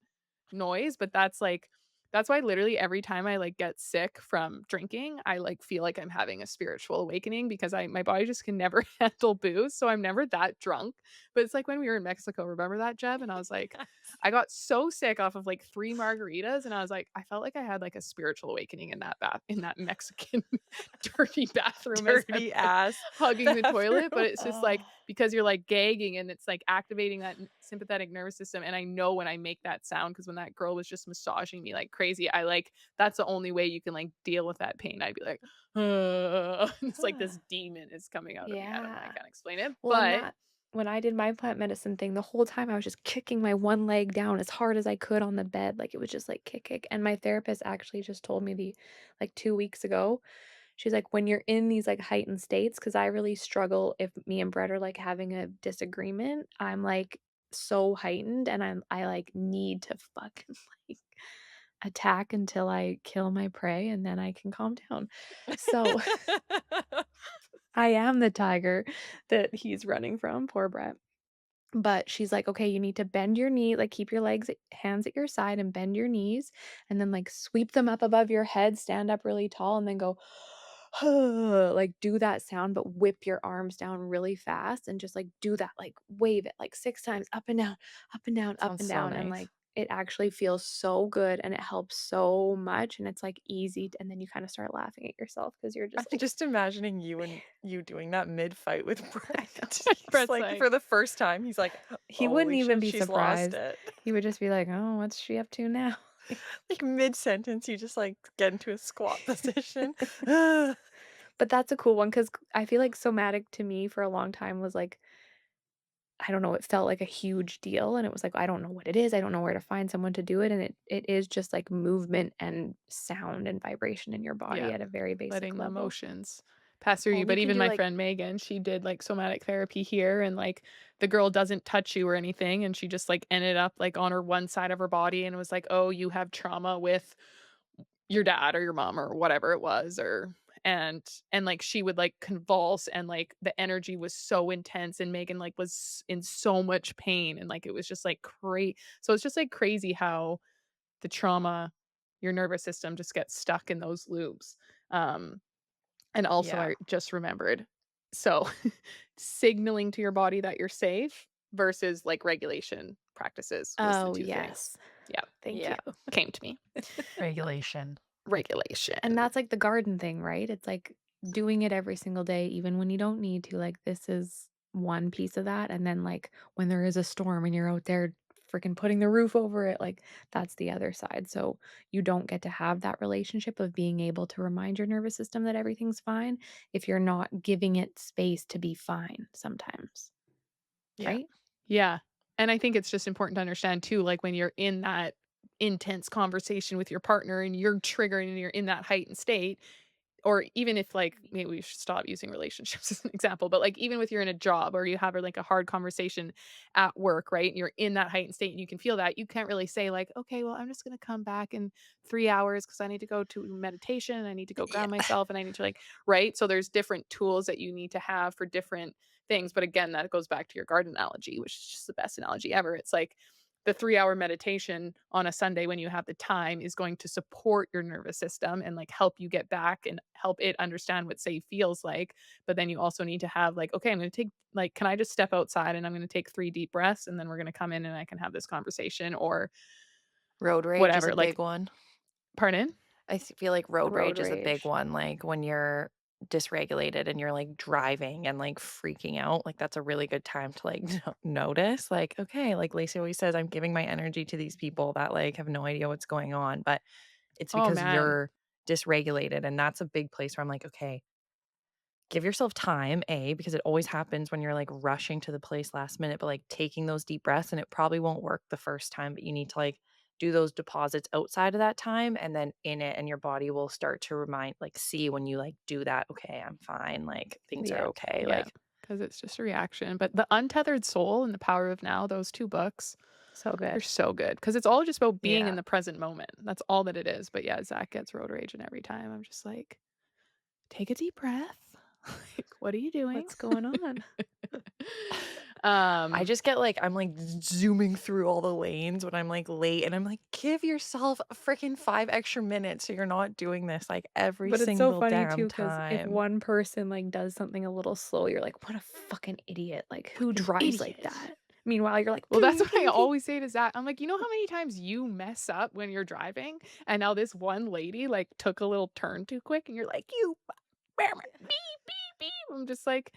noise, but that's, like that's why literally every time I, like, get sick from drinking, I, like, feel like I'm having a spiritual awakening because I my body just can never handle booze, so I'm never that drunk, but it's like when we were in Mexico, remember that, Jeb? And I was like Yes. I got so sick off of, like, 3 margaritas, and I was like I felt like I had, like, a spiritual awakening in that Mexican dirty bathroom as I'm, Dirty like, ass hugging the toilet, but bathroom. it's just, like, because you're, like, gagging and it's, like, activating that sympathetic nervous system, and I know when I make that sound because when that girl was just massaging me like crazy, I, like that's the only way you can, like, deal with that pain. I'd be like, it's like this demon is coming out of me. I don't know, I Yeah. can't explain it, Well, and but that when I did my plant medicine thing, the whole time I was just kicking my one leg down as hard as I could on the bed, like, it was just, like, kick, kick, and my therapist actually just told me 2 weeks ago, she's like, "When you're in these, like, heightened states, because I really struggle if me and Brett are, like, having a disagreement, I'm, like, so heightened, and I, like, need to fucking, like, attack until I kill my prey, and then I can calm down." So, I am the tiger that he's running from, poor Brett. But she's like, "Okay, you need to bend your knee, like, keep your hands at your side and bend your knees, and then, like, sweep them up above your head, stand up really tall, and then go, like, do that sound, but whip your arms down really fast and just, like, do that, like, wave it, like, 6 times up and down, up and down, up Sounds and so down," and, nice. like, it actually feels so good, and it helps so much, and it's, like, easy, and then you kinda start laughing at yourself because 'cause you're I'm just like, just imagining you doing that mid-fight with I Brett. know. He's Brett's like, like for the first time, he's like, He wouldn't "Holy even shit, be she's lost surprised. it." He would just be like, "Oh, what's she up to now?" Like, mid-sentence, you just, like, get into a squat position. But that's a cool one because I feel like somatic to me for a long time was like, I don't know, it felt like a huge deal, and it was like, I don't know what it is, I don't know where to find someone to do it, and it is just like movement and sound and vibration in your body Yeah, at a very basic letting the level. emotions pass through Well, you, and you but can even do, my like friend Megan, she did, like, somatic therapy here, and, like, the girl doesn't touch you or anything, and she just, like, ended up, like, on her one side of her body and was like, "Oh, you have trauma with your dad or your mom," or whatever it was, or like, she would, like, convulse, and, like, the energy was so intense, and Megan, like, was in so much pain, and, like, it was just, like, so it's just, like, crazy how the trauma your nervous system just gets stuck in those loops. Um, and also Yeah. I just remembered, so signaling to your body that you're safe versus, like, regulation practices was the Oh, 2 things. yes. Yeah, Thank Yeah. you. came to me. Regulation. And Regulation. that's like the garden thing, right? It's like doing it every single day, even when you don't need to. Like, this is one piece of that. And then, like, when there is a storm and you're out there freaking putting the roof over it, like, that's the other side. So, you don't get to have that relationship of being able to remind your nervous system that everything's fine if you're not giving it space to be fine sometimes, Yeah. right? Yeah, and I think it's just important to understand too, like, when you're in that intense conversation with your partner and you're triggered and you're in that heightened state, or even if, like, maybe we should stop using relationships as an example, but, like, even if you're in a job or you have, like, a hard conversation at work, right? And you're in that heightened state and you can feel that, you can't really say, like, "Okay, well, I'm just gonna come back in 3 hours because I need to go to meditation, and I need to go ground Yeah. myself, and I need to, like" right? So there's different tools that you need to have for different things, but again, that goes back to your garden analogy, which is just the best analogy ever. It's like the 3-hour meditation on a Sunday when you have the time is going to support your nervous system and, like, help you get back and help it understand what safe feels like. But then you also need to have, like, okay, I'm going to take, like, can I just step outside and I'm going to take 3 deep breaths and then we're going to come in and I can have this conversation or Road rage is a whatever. big Like, one. pardon? Feel like road Road rage is a big rage. one, like, when you're dysregulated and you're, like, driving and, like, freaking out, like, that's a really good time to, like, notice, like, "Okay," like Lacey always says, "I'm giving my energy to these people that, like, have no idea what's going on," but it's Oh because man. you're dysregulated, and that's a big place where I'm like, "Okay, give yourself time, A, because it always happens when you're, like, rushing to the place last minute, but, like, taking those deep breaths, and it probably won't work the first time, but you need to, like, do those deposits outside of that time and then in it, and your body will start to remind like, see when you, like, do that, "Okay, I'm fine, like, things are Yeah. okay," Yeah. like Because it's just a reaction. But The Untethered Soul and The Power of Now, those 2 books, So they're good. so good because it's all just about being in yeah. the present moment. That's all that it is. But yeah, Zach gets road rage, and every time I'm just like, take a deep breath. Like, what are you doing? What's going on? I um, just get, like I'm, like, zooming through all the lanes when I'm, like, late, and I'm like, "Give yourself a freaking 5 extra minutes so you're not doing this, like, every But it's so single funny damn too, because if time." one person, like, does something a little slow, you're like, "What a fucking idiot, like, what who an drives like idiot. that?" Meanwhile, you're like, Well, that's "Pew, what I pew, pew." always say to Zach. I'm like, you know how many times you mess up when you're driving? And now this one lady, like, took a little turn too quick, and you're like, you beep, beep, beep. I'm just like,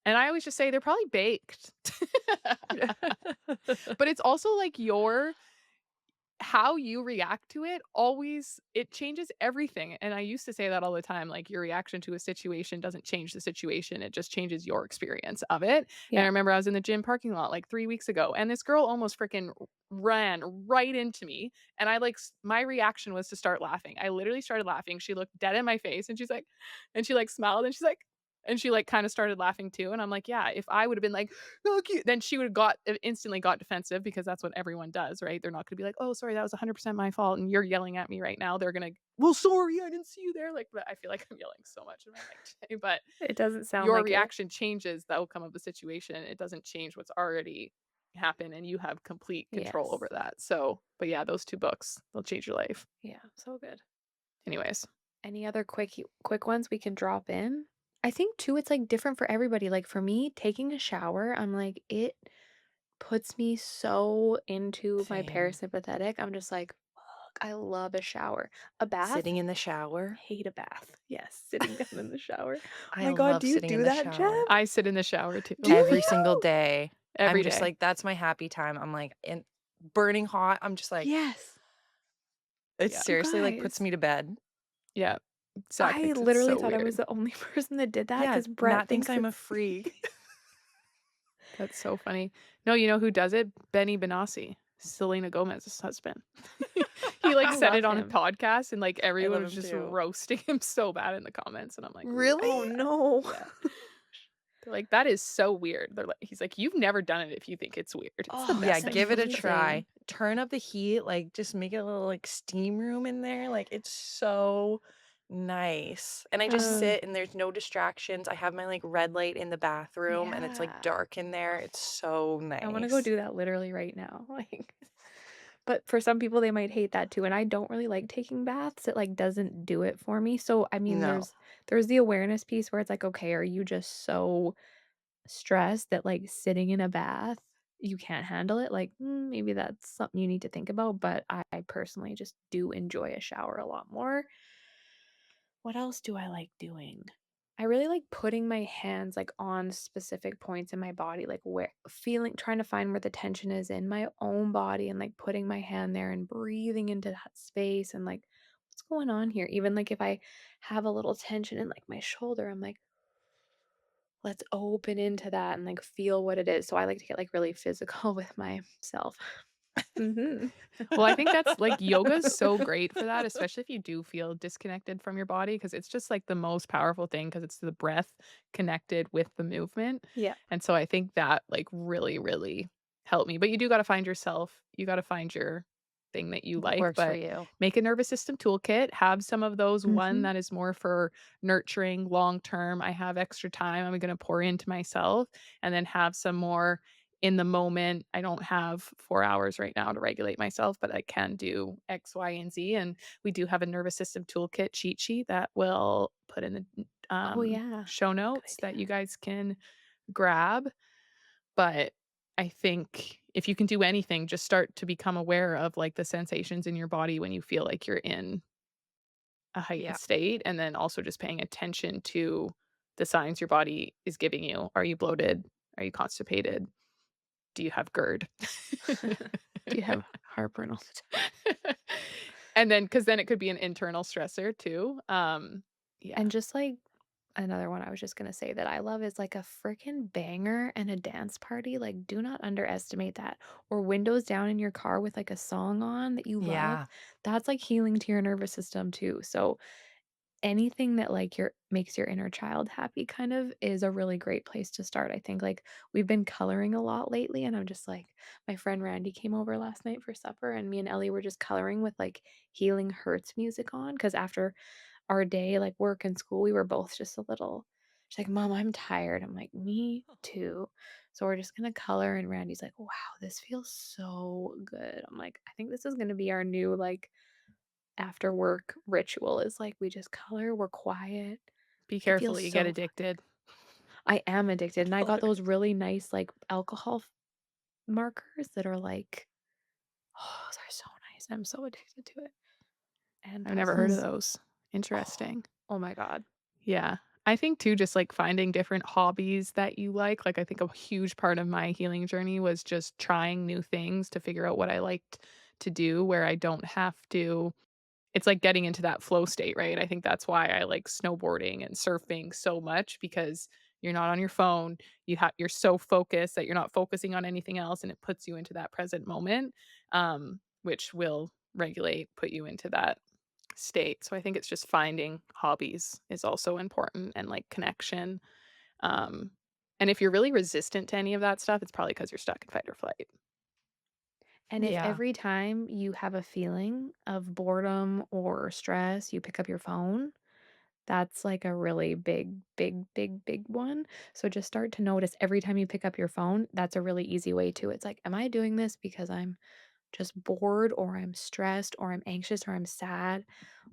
and I always just say they're probably baked. But it's also like how you react to it always it changes everything, and I used to say that all the time, like, your reaction to a situation doesn't change the situation, it just changes your experience of it, and I Yeah. remember I was in the gym parking lot, like, 3 weeks ago, and this girl almost freaking ran right into me, and I, like, my reaction was to start laughing. I literally started laughing, she looked dead in my face, and she's like and she, like, smiled, and she's like and she, like, kinda started laughing too, and I'm like, "Yeah, if I would've been like, 'Oh, cute,' then she would've instantly got defensive because that's what everyone does, right? They're not gonna be like, 'Oh, sorry, that was 100% my fault, and you're yelling at me right now.' They're gonna, 'Well, sorry, I didn't see you there.'" Like, but I feel like I'm yelling so much in my mic today, but It doesn't sound your like it. reaction changes the outcome of the situation. It doesn't change what's already happened, and you have complete control over Yes. that. So, but yeah, those 2 books, they'll change your life. Yeah, so good. Anyways. Any other quick ones we can drop in? I think too it's, like, different for everybody. Like, for me, taking a shower, I'm like, it puts me so into my Same. parasympathetic. I'm just like, "Fuck, I love a shower." A bath? Sitting in the shower. Hate a bath. Yes, sitting down in the shower. Oh I my god, love do you sitting in do the that, Jeb? shower I sit in the shower Do too. every single you? day. I'm Every just day. like, that's my happy time. I'm like, in burning hot. I'm just like, Yes. it Yeah. You seriously like puts guys, me to bed. Yeah. Exactly. I 'Cause it's literally so thought I was weird. the only person that did that Yeah, because Brett Matt thinks thinks I'm a it's freak. That's so funny. No, you know who does it? Benny Benassi, Selena Gomez's husband. He, like, I said love it on a him. podcast, and, like, I everyone love was him just too. roasting him so bad in the comments, and I'm like, "Ooh, Really? Oh, no. yeah." They're like, "That is so weird." They're like he's like, "You've never done it if you think it's weird. It's the Oh, Yeah, best it's thing give for it a sure." amazing. try. Turn up the heat, like, just make it a little, like, steam room in there, like, it's so nice, and I just Uh, sit and there's no distractions. I have my, like, red light in the bathroom, and it's, like, yeah. dark in there. It's so I wanna go nice. do that literally right now, like but for some people, they might hate that too, and I don't really like taking baths, it, like, doesn't do it for me, so, I mean, No. there's the awareness piece where it's like, okay, are you just so stressed that, like, sitting in a bath, you can't handle it? Like, maybe that's something you need to think about, but I personally just do enjoy a shower a lot more. What else do I like doing? I really like putting my hands, like, on specific points in my body, like, where feeling trying to find where the tension is in my own body and, like, putting my hand there and breathing into that space and, like, "What's going on here?" Even, like, if I have a little tension in, like, my shoulder, I'm like, "Let's open into that and, like, feel what it is." So I like to get, like, really physical with myself. Mhm. Well, I think that's like, yoga's so great for that, especially if you do feel disconnected from your body, because it's just, like, the most powerful thing, because it's the breath connected with the movement, Yeah. and so I think that, like, really, really helped me, but you do gotta find yourself. You gotta find your thing that you What like, works for but you? make a nervous system toolkit, have some of those, one Mhm. that is more for nurturing long term, I have extra time, I'm gonna pour into myself, and then have some more in the moment. I don't have 4 hours right now to regulate myself, but I can do X, Y, and Z, and we do have a nervous system toolkit cheat sheet that we'll put in the, Oh, yeah. show Good notes that idea. you guys can grab, but I think if you can do anything, just start to become aware of, like, the sensations in your body when you feel like you're in a heightened Yeah. state, and then also just paying attention to the signs your body is giving you. Are you bloated? Are you constipated? Do you have GERD? Do you have heartburn all the time? And then, because then it could be an internal stressor too. Yeah, And just like another one I was just gonna say that I love is like a freaking banger and a dance party. Like, do not underestimate that. Or windows down in your car with like a song on that you love. Yeah. That's like healing to your nervous system too. So anything that like your makes your inner child happy kind of is a really great place to start. I think like we've been coloring a lot lately and I'm just like my friend Randy came over last night for supper and me and Ellie were just coloring with like healing hurts music on because after our day, like work and school, we were both just a little she's like, "Mom, I'm tired." I'm like, "Me too." So we're just gonna color and Randy's like, "Wow, this feels so good." I'm like, "I think this is gonna be our new like after work ritual is like we just color, we're quiet. be It feels careful, you get so fun." addicted. I am addicted and I got Color. those really nice like alcohol markers that are like, oh, those are so nice. I'm so addicted to it. And I've never heard of puzzles. those. Oh, Interesting. oh my god. Yeah. I think too, just like finding different hobbies that you like I think a huge part of my healing journey was just trying new things to figure out what I liked to do where I don't have to it's like getting into that flow state, right? I think that's why I like snowboarding and surfing so much because you're not on your phone. You're so focused that you're not focusing on anything else and it puts you into that present moment, which will put you into that state. So I think it's just finding hobbies is also important and like connection. Um, and if you're really resistant to any of that stuff, it's probably because you're stuck in fight or flight. And if Yeah. every time you have a feeling of boredom or stress, you pick up your phone, that's like a really big, big, big, big one. So just start to notice every time you pick up your phone, that's a really easy way to. It's like, am I doing this because I'm just bored or I'm stressed or I'm anxious or I'm sad?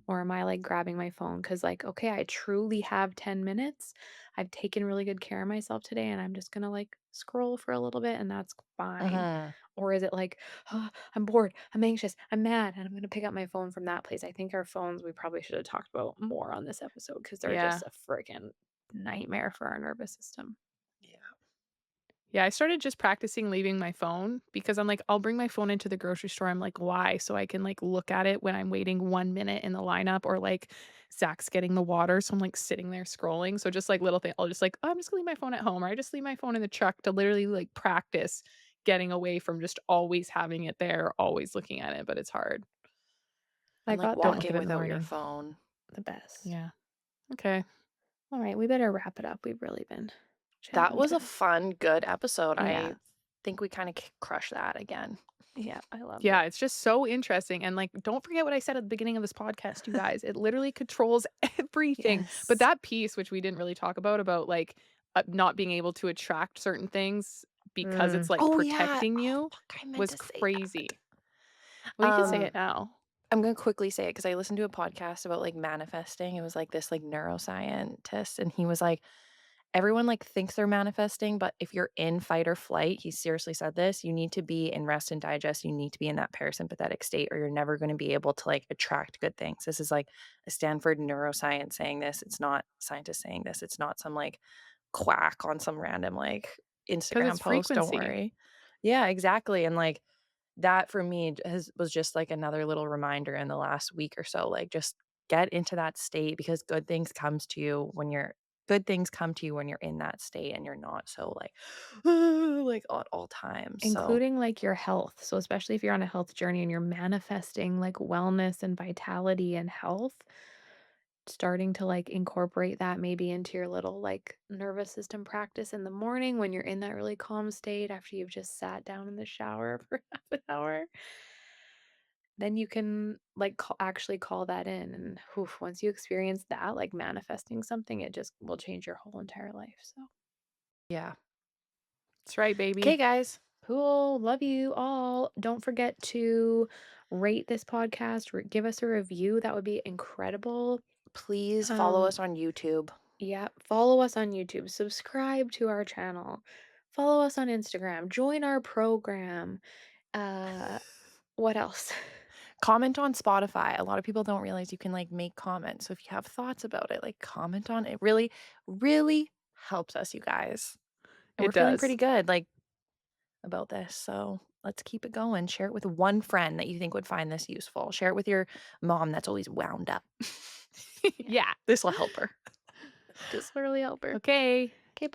Or am I, like, grabbing my phone? Because like, "Okay, I truly have 10 minutes. I've taken really good care of myself today, and I'm just gonna, like, scroll for a little bit, and that's fine." Mhm. Or is it like, "Oh, I'm bored, I'm anxious, I'm mad, and I'm gonna pick up my phone from that place." I think our phones, we probably should have talked about more on this episode because 'cause they're Yeah. just a freaking nightmare for our nervous system. Yeah. Yeah, I started just practicing leaving my phone because I'm like, I'll bring my phone into the grocery store. I'm like, why? So I can like look at it when I'm waiting 1 minute in the lineup or like Zach's getting the water. So I'm like sitting there scrolling. So just like little thing, I'll just like, oh, I'm just gonna leave my phone at home or I just leave my phone in the truck to literally like practice getting away from just always having it there, always looking at it. But it's hard. I And, like, got Don't that look at walking it in the without your morning. phone. the best. Yeah. Okay. Alright, we better wrap it up. We've really been That chatting was a today. fun, good episode. Yeah. I think we kinda crushed that again. Yeah, I loved Yeah, it. it's just so interesting, and, like, don't forget what I said at the beginning of this podcast, you guys. It literally controls everything, but Yes. that piece, which we didn't really talk about, like, not being able to attract certain things because it's, Mm. like, Oh, yeah. protecting Oh, you fuck, I meant was to say that. crazy. Well, you can say Um, it now. I'm gonna quickly say it because I listened to a podcast about, like, manifesting. It was, like, this, like, neuroscientist, and he was like, "Everyone, like, thinks they're manifesting, but if you're in fight or flight," he seriously said this, "you need to be in rest and digest, you need to be in that parasympathetic state, or you're never gonna be able to, like, attract good things." This is, like, a Stanford neuroscience saying this, it's not scientists saying this, it's not some, like, quack on some random, like, 'Cause it's Instagram post, don't frequency. worry. Yeah, exactly, and, like, that for me has was just, like, another little reminder in the last week or so, like, just get into that state because good things come to you when you're in that state and you're not so, like, like, at all times, so Including, like, your health. So, especially if you're on a health journey and you're manifesting, like, wellness and vitality and health, starting to, like, incorporate that maybe into your little, like, nervous system practice in the morning when you're in that really calm state after you've just sat down in the shower for half an hour, then you can, like, actually call that in, and, oof, once you experience that, like, manifesting something, it just will change your whole entire life, so yeah. That's right, Okay, baby. guys, cool. Love you all. Don't forget to rate this podcast, give us a review. That would be incredible. please follow Um, us on YouTube. yeah, follow us on YouTube, subscribe to our channel, follow us on Instagram, join our program. Uh, what else? Comment on Spotify. A lot of people don't realize you can, like, make comments, so if you have thoughts about it, like, comment on it. Really, really helps us, you guys, and we're It feeling pretty does. good, like, about this, so let's keep it going. Share it with one friend that you think would find this useful. Share it with your mom that's always wound up. Yeah, Yeah. This will help her. just literally help her. Okay. Okay,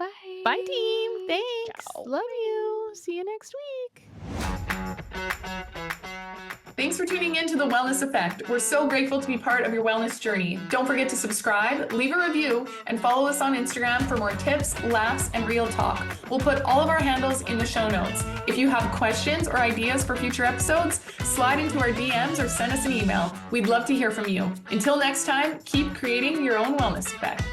Bye, team. bye. Thanks. Ciao. Love you. Bye. See you next week. Thanks for tuning in to The Wellness Effect. We're so grateful to be part of your wellness journey. Don't forget to subscribe, leave a review, and follow us on Instagram for more tips, laughs, and real talk. We'll put all of our handles in the show notes. If you have questions or ideas for future episodes, slide into our DMs or send us an email. We'd love to hear from you. Until next time, keep creating your own wellness effect.